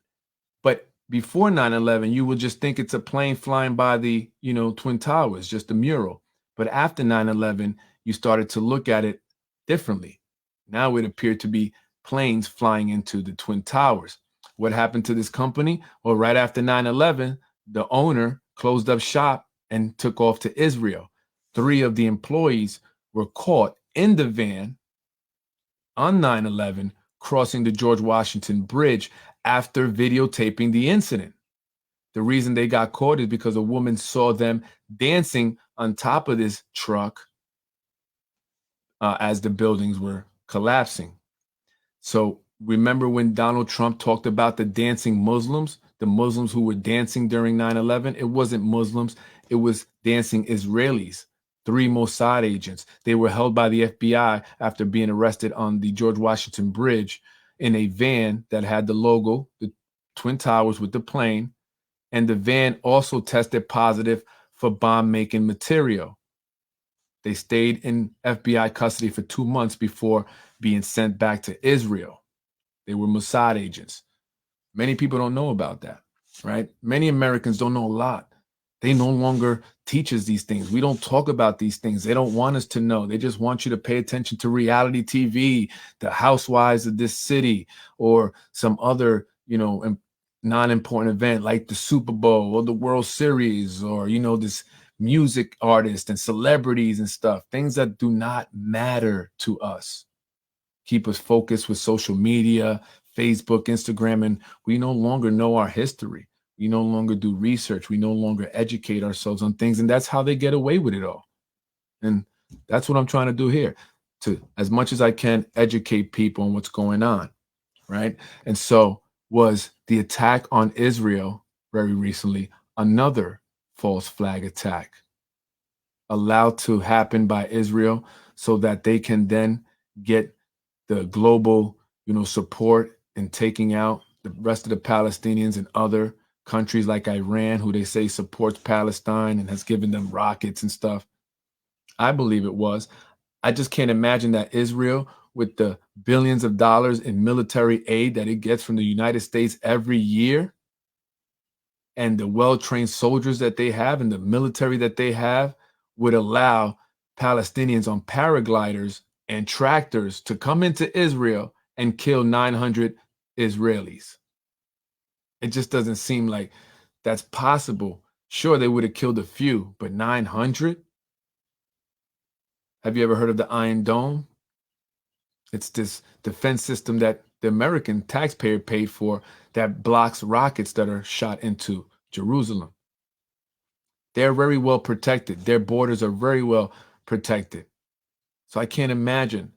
But before 9/11, you would just think it's a plane flying by the, Twin Towers, just a mural. But after 9/11, you started to look at it differently. Now it appeared to be planes flying into the Twin Towers. What happened to this company? Well, right after 9/11, the owner closed up shop and took off to Israel. 3 of the employees were caught in the van on 9/11 crossing the George Washington Bridge after videotaping the incident. The reason they got caught is because a woman saw them dancing on top of this truck as the buildings were collapsing. So remember when Donald Trump talked about the dancing Muslims, the Muslims who were dancing during 9/11? It wasn't Muslims, it was dancing Israelis. 3 Mossad agents. They were held by the FBI after being arrested on the George Washington Bridge in a van that had the logo, the Twin Towers with the plane, and the van also tested positive for bomb-making material. They stayed in FBI custody for 2 months before being sent back to Israel. They were Mossad agents. Many people don't know about that, right? Many Americans don't know a lot. They no longer teach us these things. We don't talk about these things. They don't want us to know. They just want you to pay attention to reality TV, the housewives of this city, or some other, non-important event like the Super Bowl or the World Series, or, this music artist and celebrities and stuff, things that do not matter to us. Keep us focused with social media, Facebook, Instagram, and we no longer know our history. We no longer do research. We no longer educate ourselves on things. And that's how they get away with it all. And that's what I'm trying to do here, to, as much as I can, educate people on what's going on, right? And so was the attack on Israel very recently another false flag attack allowed to happen by Israel so that they can then get the global, support in taking out the rest of the Palestinians and other countries like Iran, who they say supports Palestine and has given them rockets and stuff. I believe it was. I just can't imagine that Israel, with the billions of dollars in military aid that it gets from the United States every year, and the well-trained soldiers that they have and the military that they have, would allow Palestinians on paragliders and tractors to come into Israel and kill 900 Israelis. It just doesn't seem like that's possible. Sure, they would have killed a few, but 900? Have you ever heard of the Iron Dome? It's this defense system that the American taxpayer paid for that blocks rockets that are shot into Jerusalem. They're very well protected. Their borders are very well protected. So I can't imagine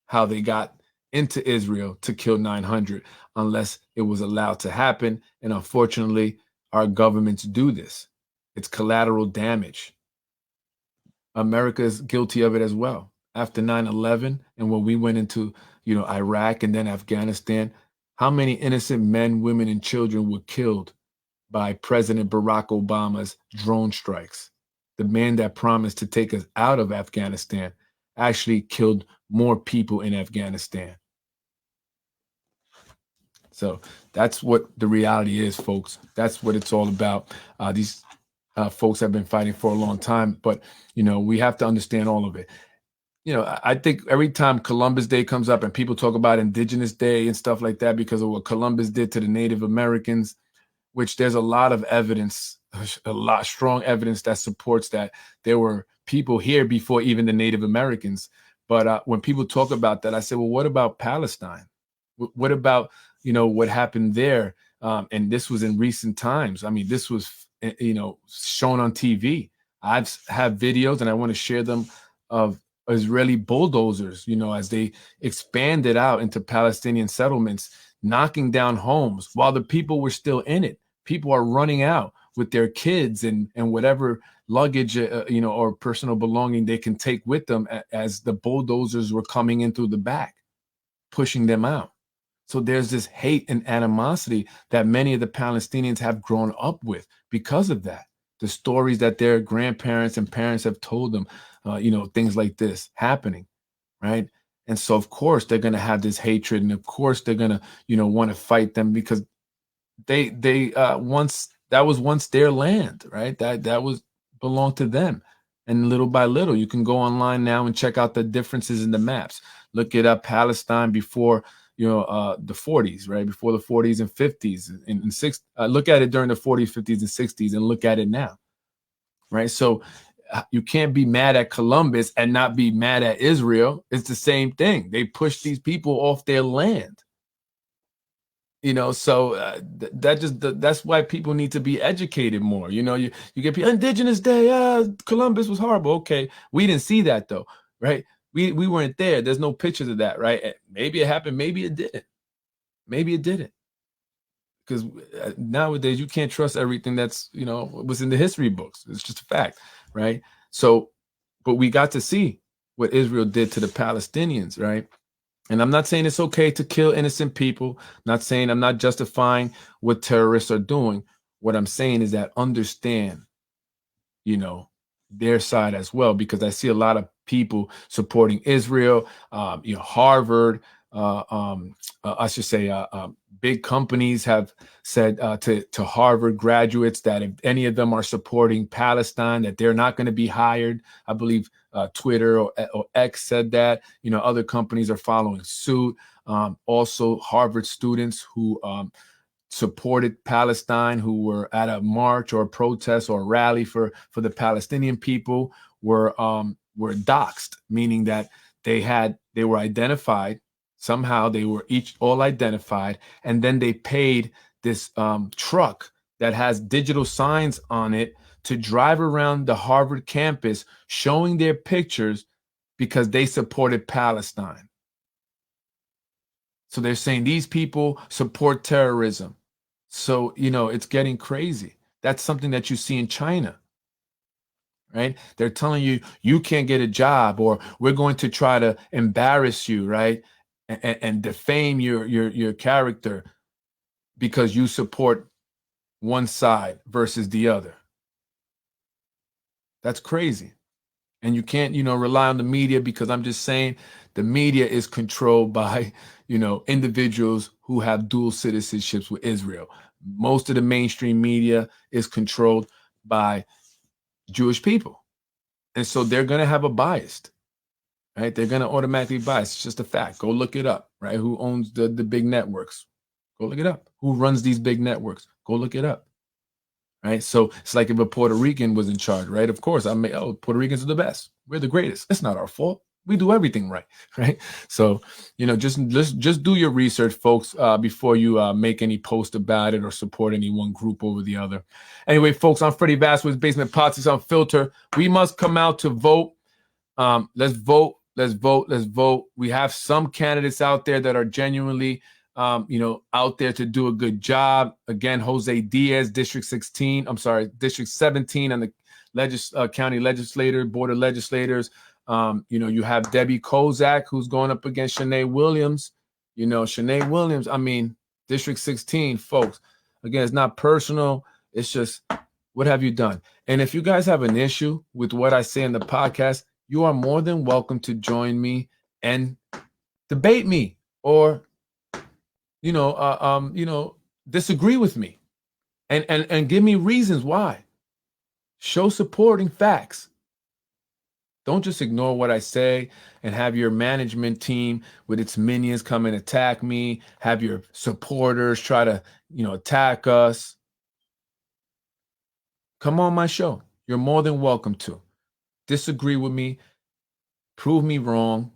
how they got into Israel to kill 900 unless it was allowed to happen. And unfortunately, our governments do this. It's collateral damage. America is guilty of it as well. After 9/11 and when we went into, Iraq and then Afghanistan, how many innocent men, women, and children were killed by President Barack Obama's drone strikes? The man that promised to take us out of Afghanistan actually killed more people in Afghanistan. So that's what the reality is, folks. That's what it's all about. These folks have been fighting for a long time, but we have to understand all of it. I think every time Columbus Day comes up and people talk about Indigenous Day and stuff like that because of what Columbus did to the Native Americans, which there's a lot of evidence, strong evidence that supports that there were people here before even the Native Americans. But when people talk about that, I say, well, what about Palestine? What about, what happened there? And this was in recent times. I mean, this was, shown on TV. I've have videos and I want to share them of Israeli bulldozers, as they expanded out into Palestinian settlements, knocking down homes while the people were still in it. People are running out with their kids and whatever luggage, or personal belonging they can take with them as the bulldozers were coming in through the back, pushing them out. So there's this hate and animosity that many of the Palestinians have grown up with because of that. The stories that their grandparents and parents have told them, things like this happening, right? And so, of course, they're going to have this hatred, and of course, they're going to, want to fight them because they once that was once their land, right? That was belonged to them. And little by little, you can go online now and check out the differences in the maps. Look it up, Palestine before the 40s, right? Before the 40s and 50s and 60s. Look at it during the 40s, 50s, and 60s, and look at it now, right? So you can't be mad at Columbus and not be mad at Israel. It's the same thing. They pushed these people off their land. So that's why people need to be educated more. You get people, Indigenous Day, Columbus was horrible. Okay, we didn't see that though, right? We weren't there. There's no pictures of that, right? Maybe it happened. Maybe it didn't. Maybe it didn't. Because nowadays you can't trust everything that's was in the history books. It's just a fact, right? So, but we got to see what Israel did to the Palestinians, right? And I'm not saying it's okay to kill innocent people. I'm not justifying what terrorists are doing. What I'm saying is that understand, their side as well, because I see a lot of people supporting Israel, Harvard, I should say, big companies have said to Harvard graduates that if any of them are supporting Palestine, that they're not going to be hired. I believe Twitter or X said that. Other companies are following suit. Also, Harvard students who supported Palestine, who were at a march or a protest or a rally for the Palestinian people, were doxxed, meaning that they were identified. Somehow they were all identified, and then they paid this truck that has digital signs on it to drive around the Harvard campus showing their pictures because they supported Palestine. So they're saying these people support terrorism. So, it's getting crazy. That's something that you see in China, right? They're telling you, you can't get a job, or we're going to try to embarrass you, right? And defame your character because you support one side versus the other. That's crazy. And you can't, rely on the media, because I'm just saying the media is controlled by, individuals who have dual citizenships with Israel. Most of the mainstream media is controlled by Jewish people. And so they're going to have a bias, right? They're going to automatically bias. It's just a fact. Go look it up, right? Who owns the big networks? Go look it up. Who runs these big networks? Go look it up. Right. So it's like if a Puerto Rican was in charge, right? Of course, Puerto Ricans are the best. We're the greatest. It's not our fault. We do everything right. Right. So, just do your research, folks, before you make any post about it or support any one group over the other. Anyway, folks, I'm Freddie Vasquez, Basement Politics Unfiltered. We must come out to vote. Let's vote. Let's vote. Let's vote. We have some candidates out there that are genuinely out there to do a good job. Again, Jose Diaz, District 17 on the county legislator, board of legislators. You have Debbie Kozak, who's going up against Shanae Williams. Shanae Williams, I mean, District 16, folks. Again, it's not personal. It's just, what have you done? And if you guys have an issue with what I say in the podcast, you are more than welcome to join me and debate me or, disagree with me and give me reasons why. Show supporting facts. Don't just ignore what I say and have your management team with its minions come and attack me, have your supporters try to, attack us. Come on my show. You're more than welcome to. Disagree with me. Prove me wrong.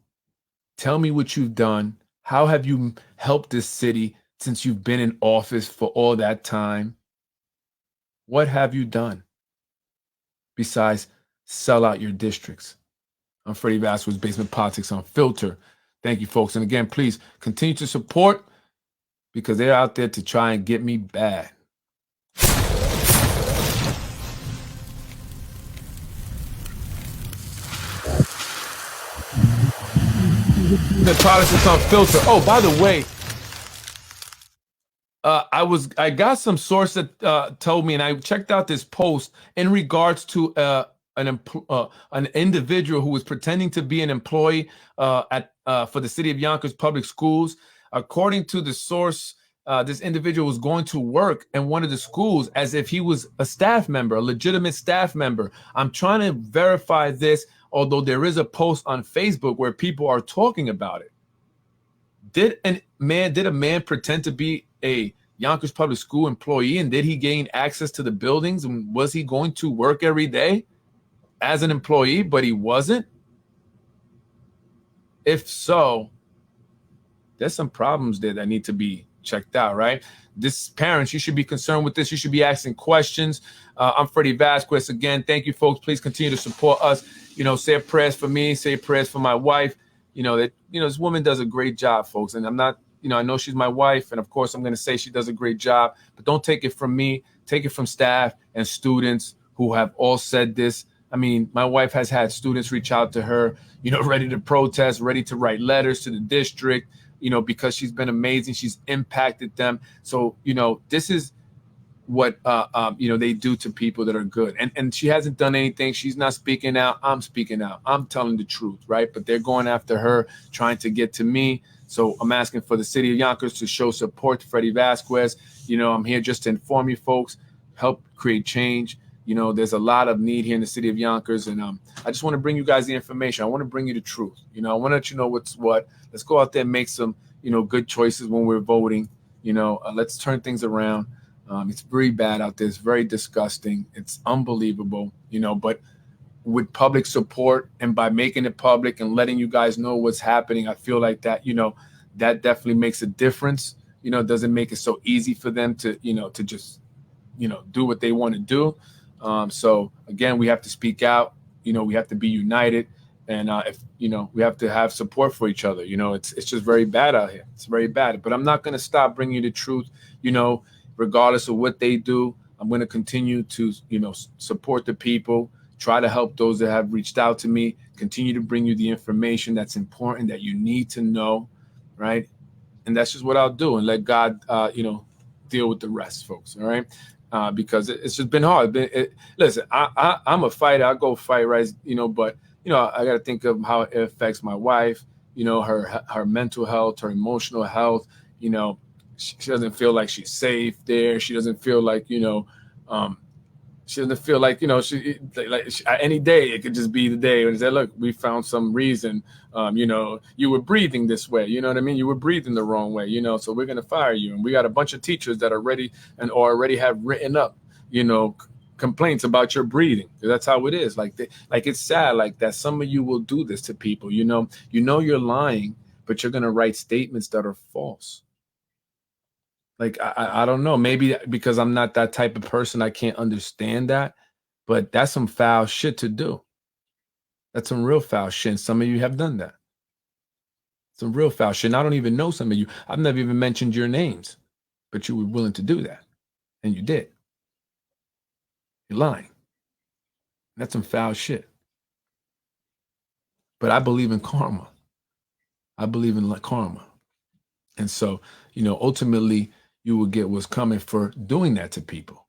Tell me what you've done. How have you helped this city since you've been in office for all that time? What have you done besides sell out your districts? I'm Freddie Vasquez, Basement Politics Unfiltered. Thank you, folks. And again, please continue to support because they're out there to try and get me bad. The Politics Unfiltered. Oh, by the way, I got some source that told me, and I checked out this post in regards to an individual who was pretending to be an employee for the city of Yonkers Public Schools. According to the source, this individual was going to work in one of the schools as if he was a staff member, a legitimate staff member. I'm trying to verify this, although there is a post on Facebook where people are talking about it. Did a man pretend to be a Yonkers Public School employee, and did he gain access to the buildings, and was he going to work every day as an employee, but he wasn't? If so, there's some problems there that need to be checked out, right? This parents, you should be concerned with this. You should be asking questions. I'm Freddie Vasquez. Again, thank you, folks. Please continue to support us. Say prayers for me, say prayers for my wife. This woman does a great job, folks. And I'm not, I know she's my wife. And of course, I'm going to say she does a great job. But don't take it from me. Take it from staff and students who have all said this. I mean, my wife has had students reach out to her, ready to protest, ready to write letters to the district, because she's been amazing. She's impacted them. So, this is what, they do to people that are good. And she hasn't done anything. She's not speaking out. I'm speaking out. I'm telling the truth, right? But they're going after her, trying to get to me. So I'm asking for the city of Yonkers to show support to Freddie Vasquez. I'm here just to inform you folks, help create change. There's a lot of need here in the city of Yonkers. And I just want to bring you guys the information. I want to bring you the truth. I want to let you know what's what. Let's go out there and make some, good choices when we're voting. Let's turn things around. It's very bad out there. It's very disgusting. It's unbelievable, but with public support and by making it public and letting you guys know what's happening, I feel like that, that definitely makes a difference. It doesn't make it so easy for them to, to just, do what they want to do. So again, we have to speak out, we have to be united. And if, we have to have support for each other. It's just very bad out here. It's very bad. But I'm not going to stop bringing you the truth, regardless of what they do. I'm going to continue to, support the people, try to help those that have reached out to me, continue to bring you the information that's important that you need to know, right? And that's just what I'll do, and let God, deal with the rest, folks, all right? Because it's just been hard. Listen, I'm a fighter. I go fight, right? But, I got to think of how it affects my wife, her mental health, her emotional health. She doesn't feel like she's safe there. She doesn't feel like, she doesn't feel like, any day it could just be the day and say, look, we found some reason, you were breathing this way. You know what I mean? You were breathing the wrong way, so we're going to fire you. And we got a bunch of teachers that are ready and already have written up, complaints about your breathing. That's how it is. Like it's sad like that. Some of you will do this to people, you're lying, but you're going to write statements that are false. Like, I don't know, maybe because I'm not that type of person, I can't understand that, but that's some foul shit to do. That's some real foul shit. And some of you have done that. Some real foul shit. And I don't even know some of you. I've never even mentioned your names, but you were willing to do that. And you did. You're lying. That's some foul shit. But I believe in karma. I believe in karma. And so, ultimately, you will get what's coming for doing that to people.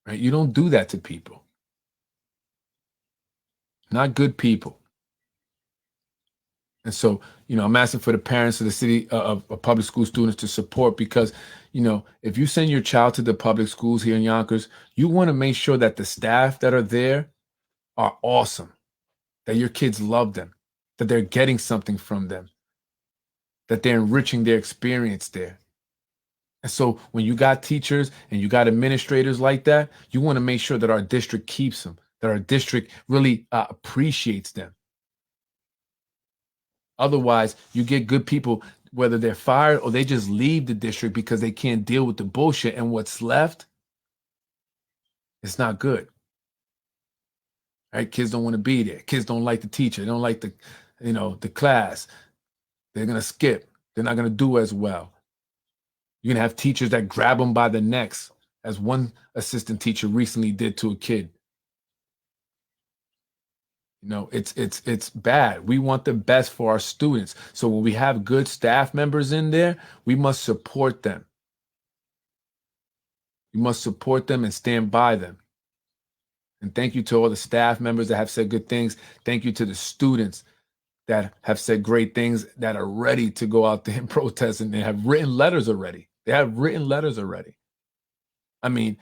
Right? You don't do that to people. Not good people. And so, I'm asking for the parents of the city of public school students to support, because, if you send your child to the public schools here in Yonkers, you want to make sure that the staff that are there are awesome, that your kids love them, that they're getting something from them, that they're enriching their experience there. And so when you got teachers and you got administrators like that, you want to make sure that our district keeps them, that our district really appreciates them. Otherwise, you get good people, whether they're fired or they just leave the district because they can't deal with the bullshit, and what's left, it's not good. Right? Kids don't want to be there. Kids don't like the teacher. They don't like the class. They're going to skip. They're not going to do as well. You're going to have teachers that grab them by the necks, as one assistant teacher recently did to a kid. It's bad. We want the best for our students. So when we have good staff members in there, we must support them. We must support them and stand by them. And thank you to all the staff members that have said good things. Thank you to the students that have said great things, that are ready to go out there and protest, and they have written letters already. I mean,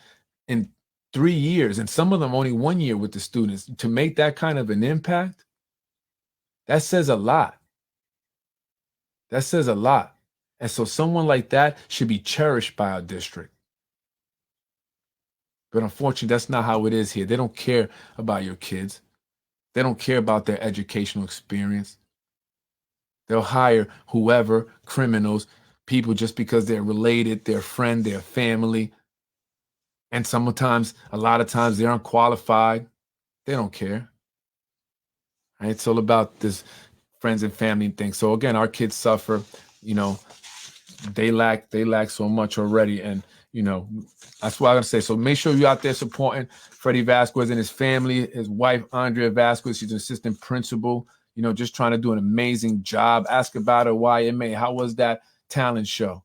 in 3 years, and some of them only 1 year with the students, to make that kind of an impact, that says a lot. That says a lot. And so someone like that should be cherished by our district. But unfortunately, that's not how it is here. They don't care about your kids. They don't care about their educational experience. They'll hire whoever, criminals, people, just because they're related, their friend, their family. And sometimes, a lot of times, they're unqualified. They don't care. Right? It's all about this friends and family thing. So again, our kids suffer. They lack so much already, and that's what I'm gonna say. So make sure you're out there supporting Freddie Vasquez and his family. His wife, Andrea Vasquez, she's an assistant principal. Just trying to do an amazing job. Ask about her, YMA. How was that talent show?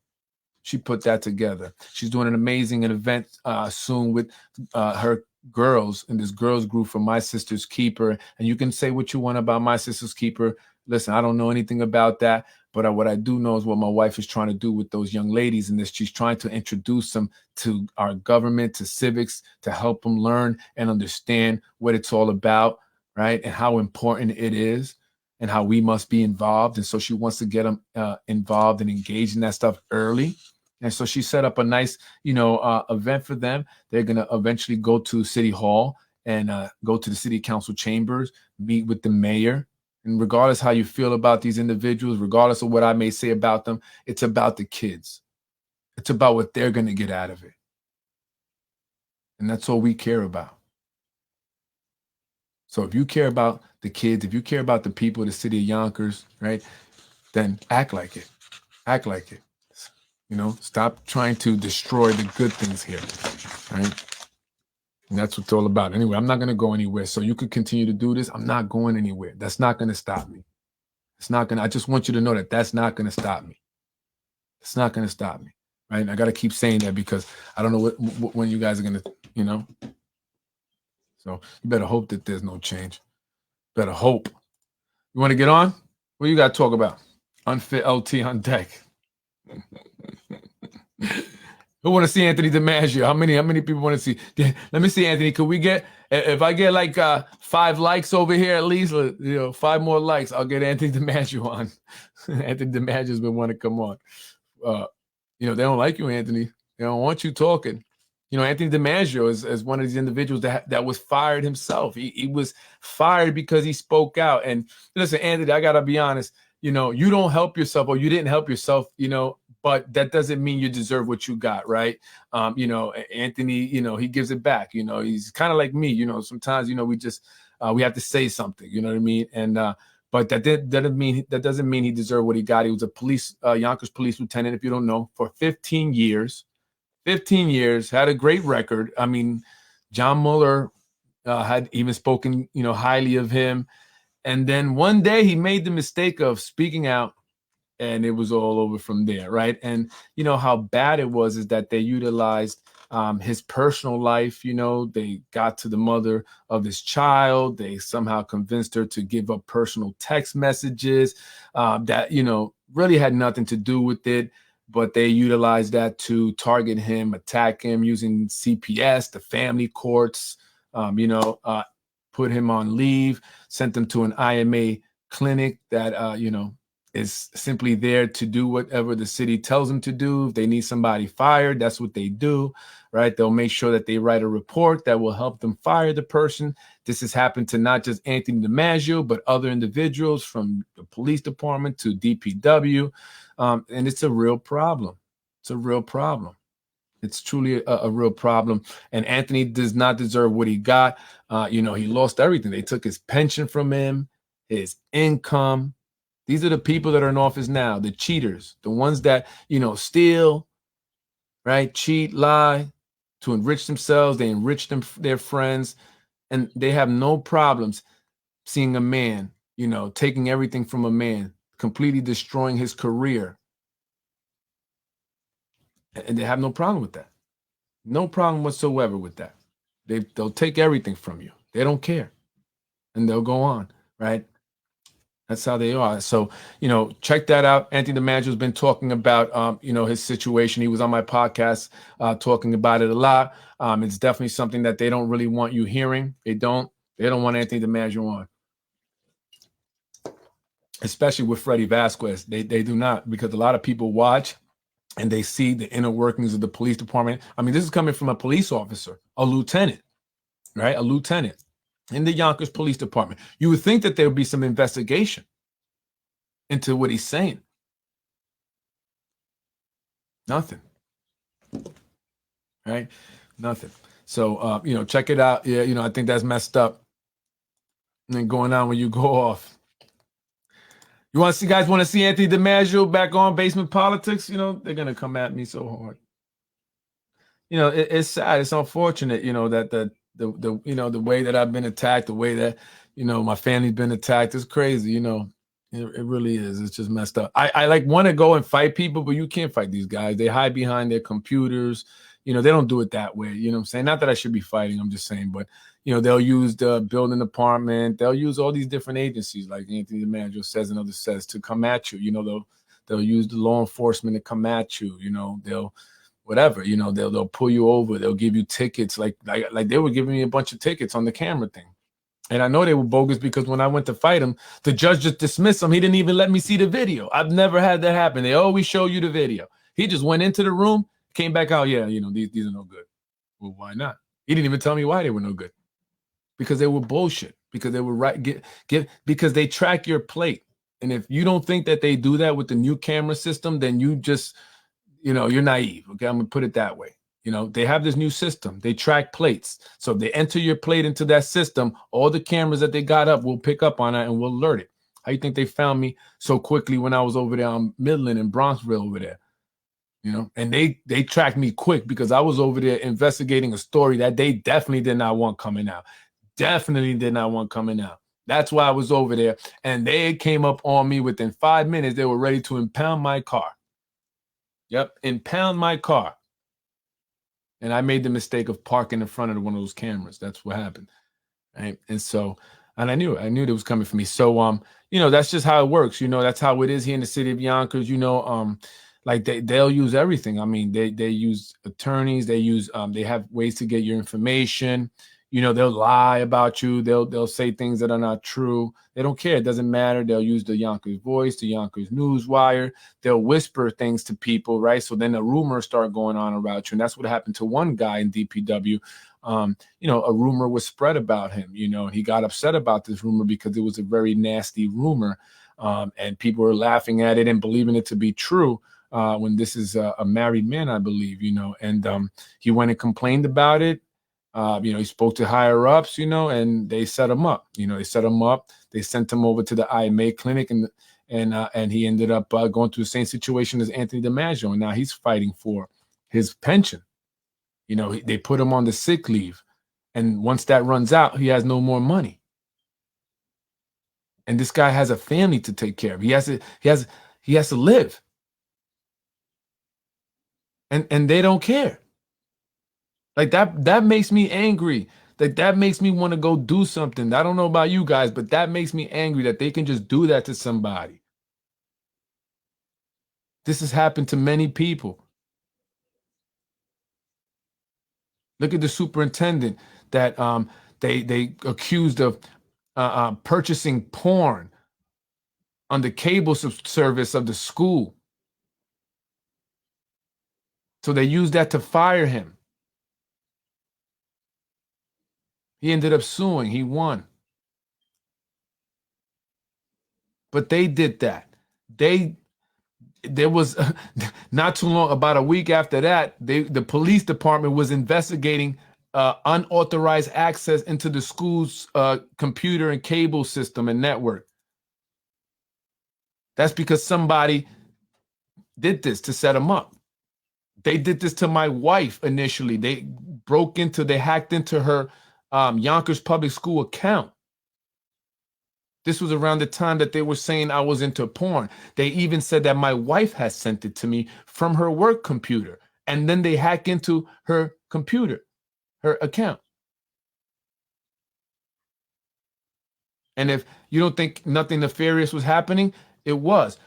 She put that together. She's doing an amazing event soon with her girls in this girls group from My Sister's Keeper. And you can say what you want about My Sister's Keeper. Listen, I don't know anything about that, but what I do know is what my wife is trying to do with those young ladies in this. She's trying to introduce them to our government, to civics, to help them learn and understand what it's all about, right? And how important it is, and how we must be involved. And so she wants to get them involved and engaged in that stuff early. And so she set up a nice, event for them. They're going to eventually go to City Hall and go to the city council chambers, meet with the mayor. And regardless how you feel about these individuals, regardless of what I may say about them, it's about the kids. It's about what they're going to get out of it. And that's all we care about. So if you care about the kids, if you care about the people of the city of Yonkers, right, then act like it. Act like it. Stop trying to destroy the good things here, right? And that's what it's all about. Anyway, I'm not going to go anywhere. So you could continue to do this. I'm not going anywhere. That's not going to stop me. I just want you to know that that's not going to stop me. It's not going to stop me, right? And I got to keep saying that because I don't know when you guys are going to, So you better hope that there's no change. Better hope. You want to get on? What you got to talk about? Unfit LT on deck. Who want to see Anthony DiMaggio? How many people want to see? Let me see, Anthony. Could we get, if I get like 5 likes over here at least, 5 more likes, I'll get Anthony DiMaggio on. Anthony DiMaggio's been wanting to come on. They don't like you, Anthony. They don't want you talking. Anthony DiMaggio is one of these individuals that was fired himself. He was fired because he spoke out. And listen, Anthony, I got to be honest. You don't help yourself, or you didn't help yourself, but that doesn't mean you deserve what you got, right? Anthony, he gives it back. He's kind of like me. Sometimes, we just we have to say something. You know what I mean? And but that doesn't mean he deserved what he got. He was a Yonkers police lieutenant, if you don't know, for 15 years. 15 years, had a great record. I mean, John Mueller had even spoken, highly of him. And then one day he made the mistake of speaking out, and it was all over from there, right? And how bad it was is that they utilized his personal life. They got to the mother of his child. They somehow convinced her to give up personal text messages that really had nothing to do with it, but they utilized that to target him, attack him using CPS, the family courts. Put him on leave, sent him to an IMA clinic that is simply there to do whatever the city tells them to do. If they need somebody fired, that's what they do, right? They'll make sure that they write a report that will help them fire the person. This has happened to not just Anthony DiMaggio, but other individuals from the police department to DPW. And it's a real problem. It's a real problem. It's truly a real problem. And Anthony does not deserve what he got. He lost everything. They took his pension from him, his income. These are the people that are in office now, the cheaters, the ones that, steal, right? Cheat, lie to enrich themselves. They enrich their friends, and they have no problems seeing a man, taking everything from a man, completely destroying his career. And they have no problem with that. No problem whatsoever with that. They'll take everything from you. They don't care. And they'll go on, right? That's how they are. So, check that out. Anthony DiMaggio has been talking about, his situation. He was on my podcast talking about it a lot. It's definitely something that they don't really want you hearing. They don't want Anthony DiMaggio on, especially with Freddie Vasquez. They do not, because a lot of people watch and they see the inner workings of the police department. I mean, this is coming from a police officer, a lieutenant, right? A lieutenant in the Yonkers Police Department. You would think that there would be some investigation into what he's saying. Nothing. Right? Nothing. So, check it out. Yeah, I think that's messed up. And then going on when you go off. You guys want to see Anthony DiMaggio back on Basement Politics? They're going to come at me so hard. It's sad. It's unfortunate, that the way that I've been attacked, the way that, my family's been attacked is crazy. It really is. It's just messed up. I want to go and fight people, but you can't fight these guys. They hide behind their computers. They don't do it that way. You know what I'm saying? Not that I should be fighting. I'm just saying, but, they'll use the building department. They'll use all these different agencies, like Anthony DiMaggio says and others says, to come at you. They'll use the law enforcement to come at you. They'll whatever, they'll pull you over. They'll give you tickets. Like they were giving me a bunch of tickets on the camera thing. And I know they were bogus because when I went to fight him, the judge just dismissed him. He didn't even let me see the video. I've never had that happen. They always show you the video. He just went into the room, came back out. Yeah, these are no good. Well, why not? He didn't even tell me why they were no good. Because they were bullshit. Because they were because they track your plate. And if you don't think that they do that with the new camera system, then you just, you're naive. Okay, I'm gonna put it that way. They have this new system. They track plates. So if they enter your plate into that system, all the cameras that they got up will pick up on it and will alert it. How you think they found me so quickly when I was over there on Midland and Bronxville over there? And they tracked me quick because I was over there investigating a story that they definitely did not want coming out. Definitely did not want coming out. That's why I was over there. And they came up on me within 5 minutes. They were ready to impound my car. Yep, impound my car. And I made the mistake of parking in front of one of those cameras. That's what happened. Right? And so, and I knew it was coming for me. So, that's just how it works. That's how it is here in the city of Yonkers. Like they'll use everything. I mean, they use attorneys. They have ways to get your information. They'll lie about you. They'll say things that are not true. They don't care. It doesn't matter. They'll use the Yonkers Voice, the Yonkers Newswire. They'll whisper things to people, right? So then the rumors start going on about you. And that's what happened to one guy in DPW. A rumor was spread about him, and he got upset about this rumor because it was a very nasty rumor. And people were laughing at it and believing it to be true. When this is a married man, I believe, and he went and complained about it. He spoke to higher ups, and they set him up. They sent him over to the IMA clinic, and he ended up going through the same situation as Anthony DiMaggio, and now he's fighting for his pension. They put him on the sick leave, And once that runs out, he has no more money. And this guy has a family to take care of. He has to live. And they don't care. Like that makes me angry. That makes me want to go do something. I don't know about you guys, but that makes me angry that they can just do that to somebody. This has happened to many people. Look at the superintendent that they accused of purchasing porn on the cable service of the school. So they used that to fire him. He ended up suing. He won. But they did that. There was not too long, about a week after that, the police department was investigating unauthorized access into the school's computer and cable system and network. That's because somebody did this to set them up. They did this to my wife initially. They hacked into her Yonkers Public School account. This was around the time that they were saying I was into porn. They even said that my wife has sent it to me from her work computer. And then they hack into her computer, her account. And if you don't think nothing nefarious was happening, it was.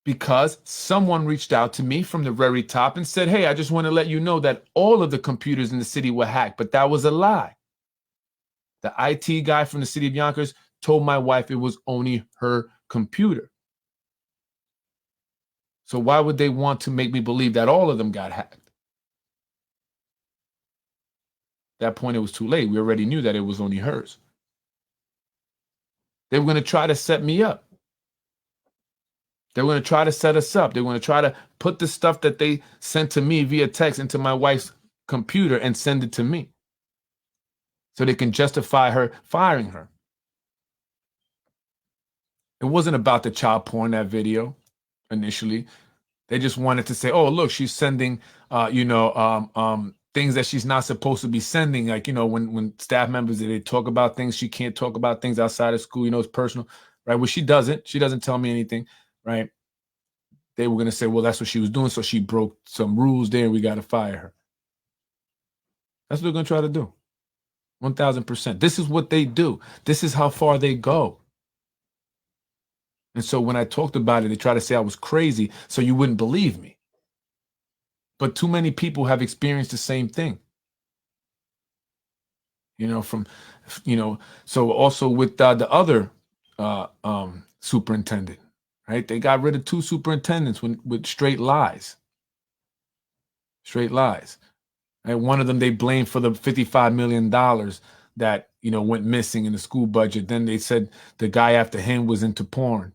Because someone reached out to me from the very top and said, hey, I just want to let you know that all of the computers in the city were hacked. But that was a lie. The IT guy from the city of Yonkers told my wife it was only her computer. So why would they want to make me believe that all of them got hacked? At that point, it was too late. We already knew that it was only hers. They were going to try to set me up. They were going to try to set us up. They were going to try to put the stuff that they sent to me via text into my wife's computer and send it to me, so they can justify her firing her. It wasn't about the child porn, that video, initially. They just wanted to say, oh, look, she's sending, things that she's not supposed to be sending. Like, when staff members, they talk about things, she can't talk about things outside of school, it's personal, right? Well, she doesn't tell me anything, right? They were going to say, well, that's what she was doing, so she broke some rules there, we got to fire her. That's what they're going to try to do. 1,000%. This is what they do. This is how far they go. And so when I talked about it, they tried to say I was crazy, so you wouldn't believe me. But too many people have experienced the same thing. So also with the other superintendent, right? They got rid of 2 superintendents with straight lies. Straight lies. And one of them they blamed for the $55 million that, went missing in the school budget. Then they said the guy after him was into porn.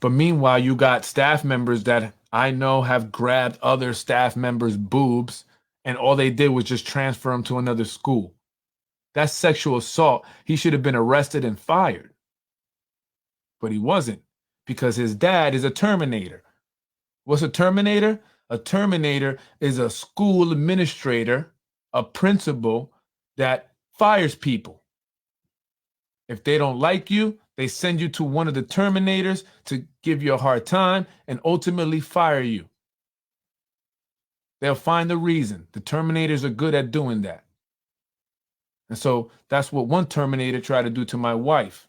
But meanwhile, you got staff members that I know have grabbed other staff members' boobs, and all they did was just transfer them to another school. That's sexual assault. He should have been arrested and fired. But he wasn't, because his dad is a terminator. What's a terminator? A terminator is a school administrator, a principal that fires people. If they don't like you, they send you to one of the terminators to give you a hard time and ultimately fire you. They'll find the reason. The terminators are good at doing that. And so that's what one terminator tried to do to my wife.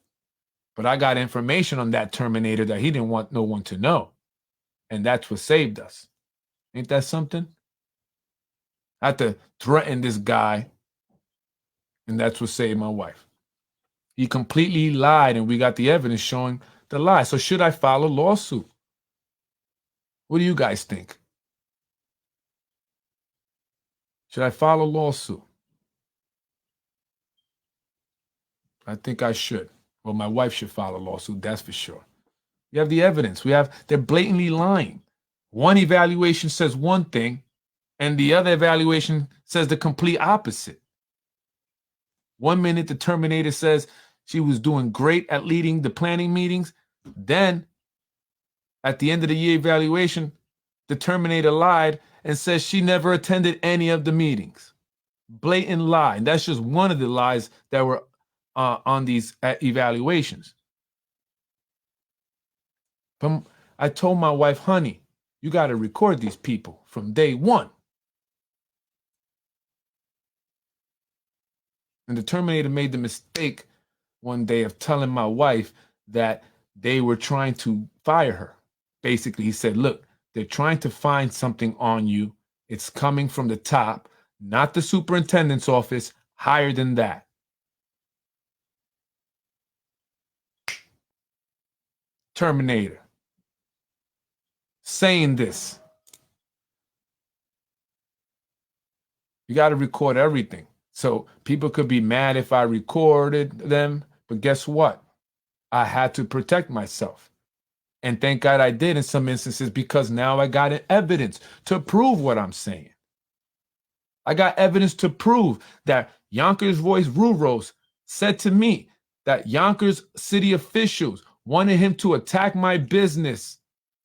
But I got information on that terminator that he didn't want no one to know. And that's what saved us. Ain't that something? I had to threaten this guy, and that's what saved my wife. He completely lied, and we got the evidence showing the lie. So should I file a lawsuit? What do you guys think? Should I file a lawsuit? I think I should. Well, my wife should file a lawsuit, that's for sure. We have the evidence. They're blatantly lying. One evaluation says one thing, and the other evaluation says the complete opposite. 1 minute, the terminator says she was doing great at leading the planning meetings. Then, at the end of the year evaluation, the Terminator lied and says she never attended any of the meetings. Blatant lie. And that's just one of the lies that were on these evaluations. But I told my wife, honey, you got to record these people from day one. And the Terminator made the mistake one day of telling my wife that they were trying to fire her. Basically, he said, look, they're trying to find something on you. It's coming from the top, not the superintendent's office, higher than that. Terminator saying this. You got to record everything. So people could be mad if I recorded them, but guess what? I had to protect myself. And thank God I did in some instances, because now I got evidence to prove what I'm saying. I got evidence to prove that Yonkers Voice Ruros said to me that Yonkers city officials wanted him to attack my business,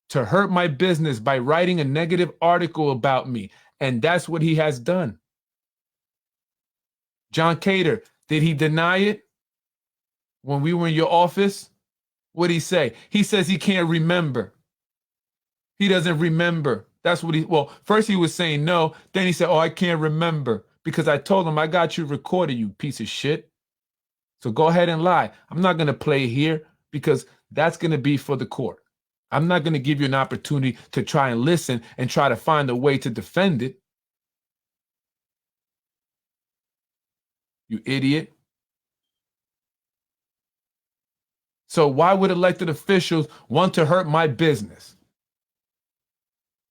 to hurt my business by writing a negative article about me. And that's what he has done. John Cater, did he deny it when we were in your office? What'd he say? He says he can't remember. He doesn't remember. That's what well, first he was saying no. Then he said, oh, I can't remember because I told him I got you recorded, you piece of shit. So go ahead and lie. I'm not going to play here because that's going to be for the court. I'm not going to give you an opportunity to try and listen and try to find a way to defend it. You idiot. So why would elected officials want to hurt my business?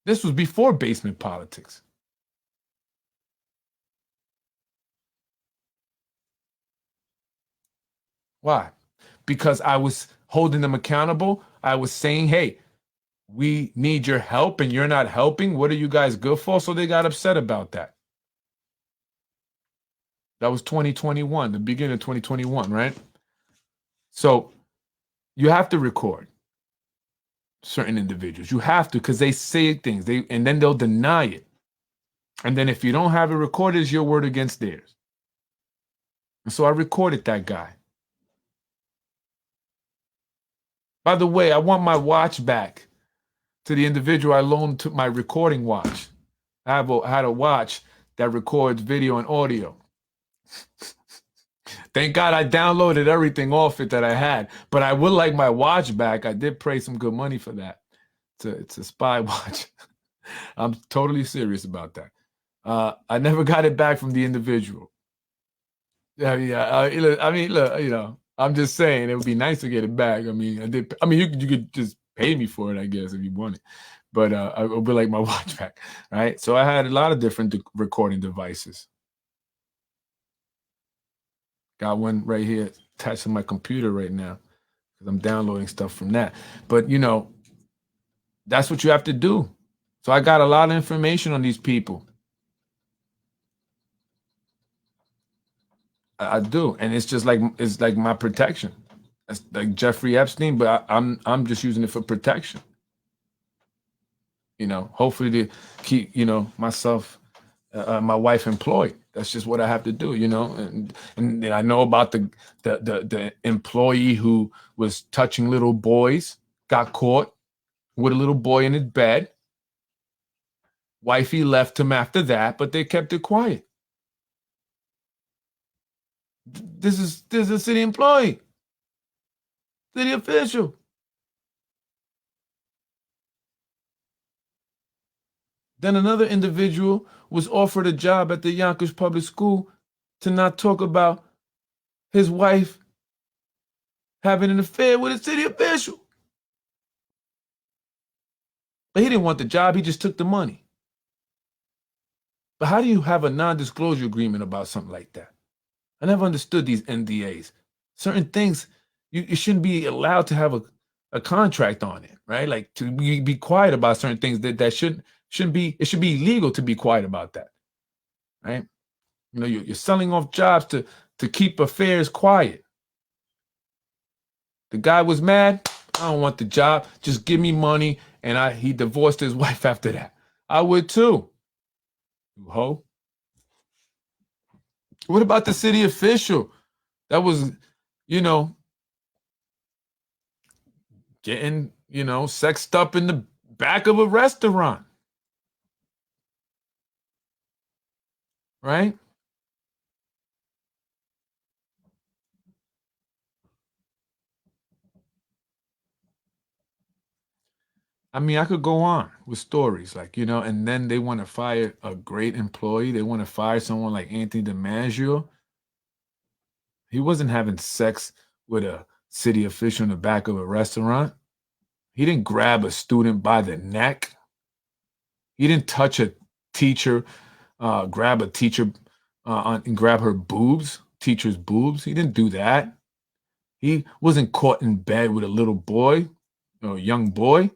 This was before basement politics. Why? Because I was holding them accountable. I was saying, hey, we need your help and you're not helping. What are you guys good for? So they got upset about that. That was 2021, the beginning of 2021, right? So you have to record certain individuals. You have to, because they say things, and then they'll deny it. And then if you don't have it recorded, it's your word against theirs. And so I recorded that guy. By the way, I want my watch back to the individual I loaned to my recording watch. I had a watch that records video and audio. Thank God I downloaded everything off it that I had, but I would like my watch back. I did pay some good money for that. It's a spy watch. I'm totally serious about that. I never got it back from the individual. I mean, look, you know, I'm just saying it would be nice to get it back. I mean, you could just pay me for it, I guess, if you want it. But I would like my watch back, right? So I had a lot of different recording devices. Got one right here attached to my computer right now because I'm downloading stuff from that. But, you know, that's what you have to do. So I got a lot of information on these people. I do. And it's just like, it's like my protection. It's like Jeffrey Epstein, but I'm just using it for protection. You know, hopefully to keep, you know, myself, my wife employed. That's just what I have to do, you know. And I know about the employee who was touching little boys, got caught with a little boy in his bed. Wifey left him after that, but they kept it quiet. This is a city employee, city official. Then another individual was offered a job at the Yonkers Public School to not talk about his wife having an affair with a city official. But he didn't want the job, he just took the money. But how do you have a non-disclosure agreement about something like that? I never understood these NDAs. Certain things, you shouldn't be allowed to have a contract on it, right? Like to be quiet about certain things that shouldn't be, it should be illegal to be quiet about that, right? You know, you're selling off jobs to keep affairs quiet. The guy was mad. I don't want the job. Just give me money and he divorced his wife after that. I would too. You hoe. What about the city official that was, you know, getting, you know, sexed up in the back of a restaurant? Right? I mean, I could go on with stories like, you know, and then they want to fire a great employee. They want to fire someone like Anthony DiMaggio. He wasn't having sex with a city official in the back of a restaurant. He didn't grab a student by the neck. He didn't touch a teacher, grab a teacher and grab her boobs, teacher's boobs. He didn't do that. He wasn't caught in bed with a little boy or a young boy.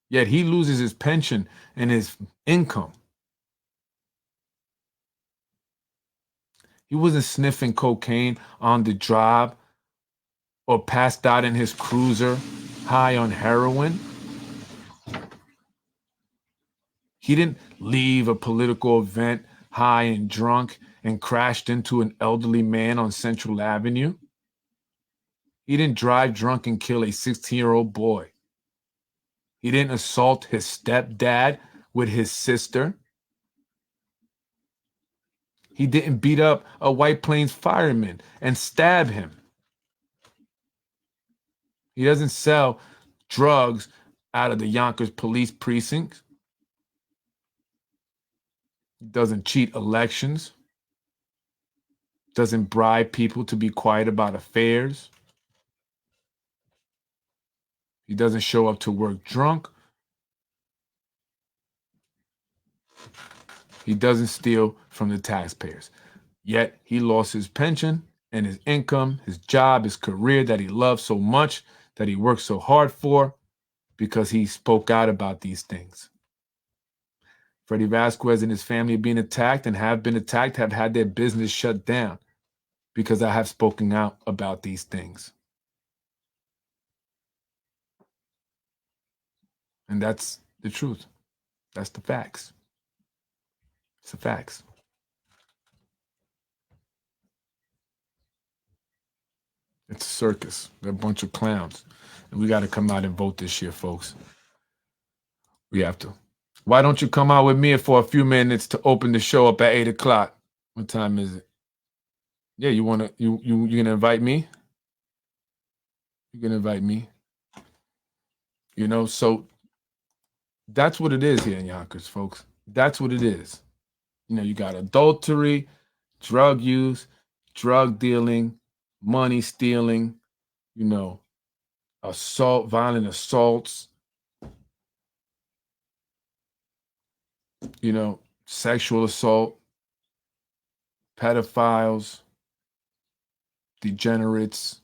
Yet he loses his pension and his income. He wasn't sniffing cocaine on the job or passed out in his cruiser high on heroin. He didn't leave a political event high and drunk and crashed into an elderly man on Central Avenue. He didn't drive drunk and kill a 16-year-old boy. He didn't assault his stepdad with his sister. He didn't beat up a White Plains fireman and stab him. He doesn't sell drugs out of the Yonkers police precincts. He doesn't cheat elections. Doesn't bribe people to be quiet about affairs. He doesn't show up to work drunk. He doesn't steal from the taxpayers. Yet he lost his pension and his income, his job, his career that he loved so much, that he worked so hard for, because he spoke out about these things. Freddie Vasquez and his family being attacked and have been attacked have had their business shut down because I have spoken out about these things. And that's the truth. That's the facts. It's the facts. It's a circus. They're a bunch of clowns. And we got to come out and vote this year, folks. We have to. Why don't you come out with me for a few minutes to open the show up at 8 o'clock? What time is it? Yeah, you gonna invite me? You're gonna invite me? You know, so that's what it is here in Yonkers, folks. That's what it is. You know, you got adultery, drug use, drug dealing, money stealing, you know, assault, violent assaults, you know, sexual assault, pedophiles, degenerates,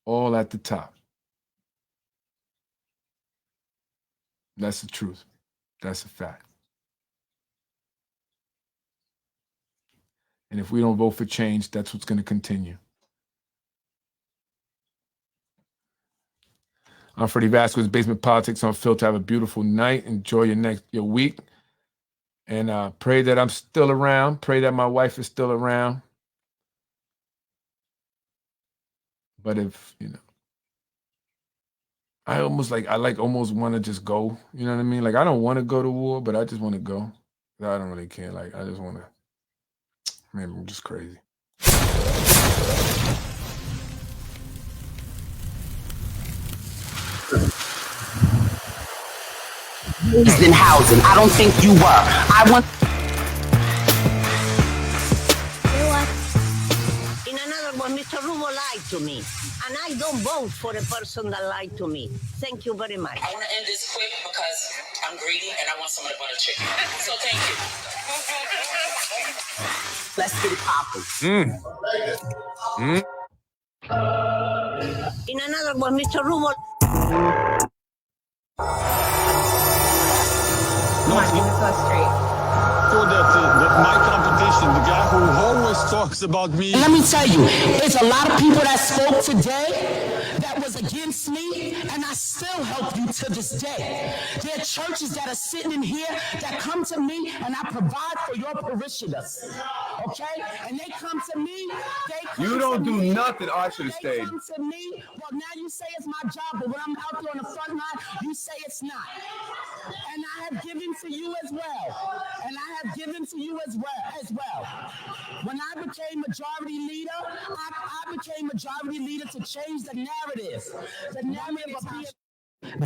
all at the top. That's the truth. That's a fact. And if we don't vote for change, that's what's going to continue. I'm Freddie Vasquez, Basement Politics Unfiltered. Have a beautiful night. Enjoy your week. And pray that I'm still around. Pray that my wife is still around. But if, you know, I almost want to just go. You know what I mean? Like, I don't want to go to war, but I just want to go. I don't really care. Like, I just want to. Maybe I'm just crazy. In housing, I don't think you were. I want. In another one, Mr. Rubo lied to me, and I don't vote for a person that lied to me. Thank you very much. I want to end this quick because I'm greedy and I want some of the butter chicken. So thank you. Let's get it popping. In another one, Mr. Rubo. Come on, give us straight. sure that my competition, the guy who always talks about me. Let me tell you, it's a lot of people that spoke today that was against me, and I still help you to this day. There are churches that are sitting in here that come to me, and I provide for your parishioners. Okay? And they come to me. You don't do nothing. I should have They stayed. come to me. Well, now you say it's my job, but when I'm out there on the front line, you say it's not. And I have given to you as well. And I have given to you as well. When I became majority leader, I became majority leader to change the narrative. The narrative of being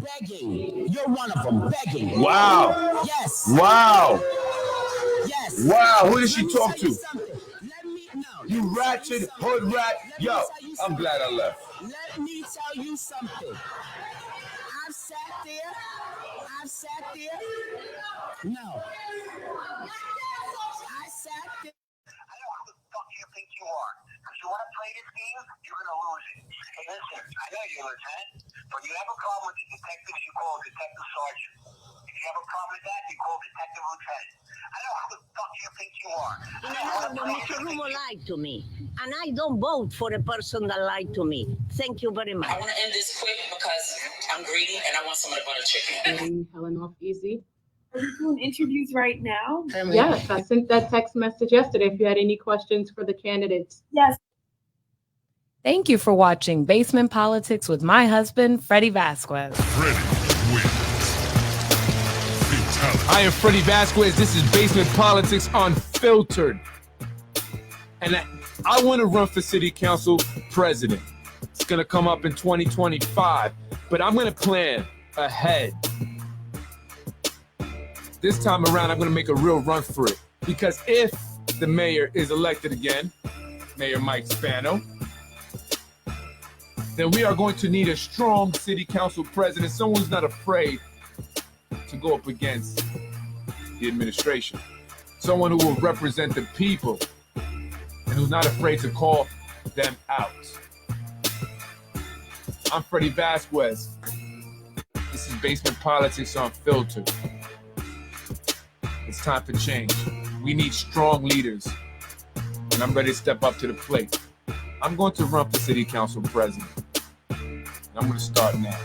begging. You're one of them, begging. Wow. Yes. Wow. Yes. Wow. Who did she talk to? Let me know. You ratchet hood rat. Yo, I'm glad I left. Let me tell you something. I've sat there. No. I sat there. I know who the fuck you think you are. If you want to play this game, you're going to lose it. Hey, listen, I know you're a lieutenant. When you have a problem with the detectives, you call detective sergeant. If you have a problem with that, you call detective lieutenant. I know who the fuck you think you are. But Mr. Rumo lied to me, and I don't vote for a person that lied to me. Thank you very much. I want to end this quick because I'm greedy and I want some of the butter chicken. Helen off easy. Are you doing interviews right now? Yes, I sent that text message yesterday if you had any questions for the candidates. Yes. Thank you for watching Basement Politics with my husband, Freddie Vasquez. I am Freddie Vasquez. This is Basement Politics Unfiltered. And I want to run for city council president. It's going to come up in 2025, but I'm going to plan ahead. This time around, I'm going to make a real run for it. Because if the mayor is elected again, Mayor Mike Spano, then we are going to need a strong city council president, someone who's not afraid to go up against the administration, someone who will represent the people and who's not afraid to call them out. I'm Freddie Vasquez. This is Basement Politics Unfiltered. It's time for change. We need strong leaders, and I'm ready to step up to the plate. I'm going to run for city council president, and I'm going to start now.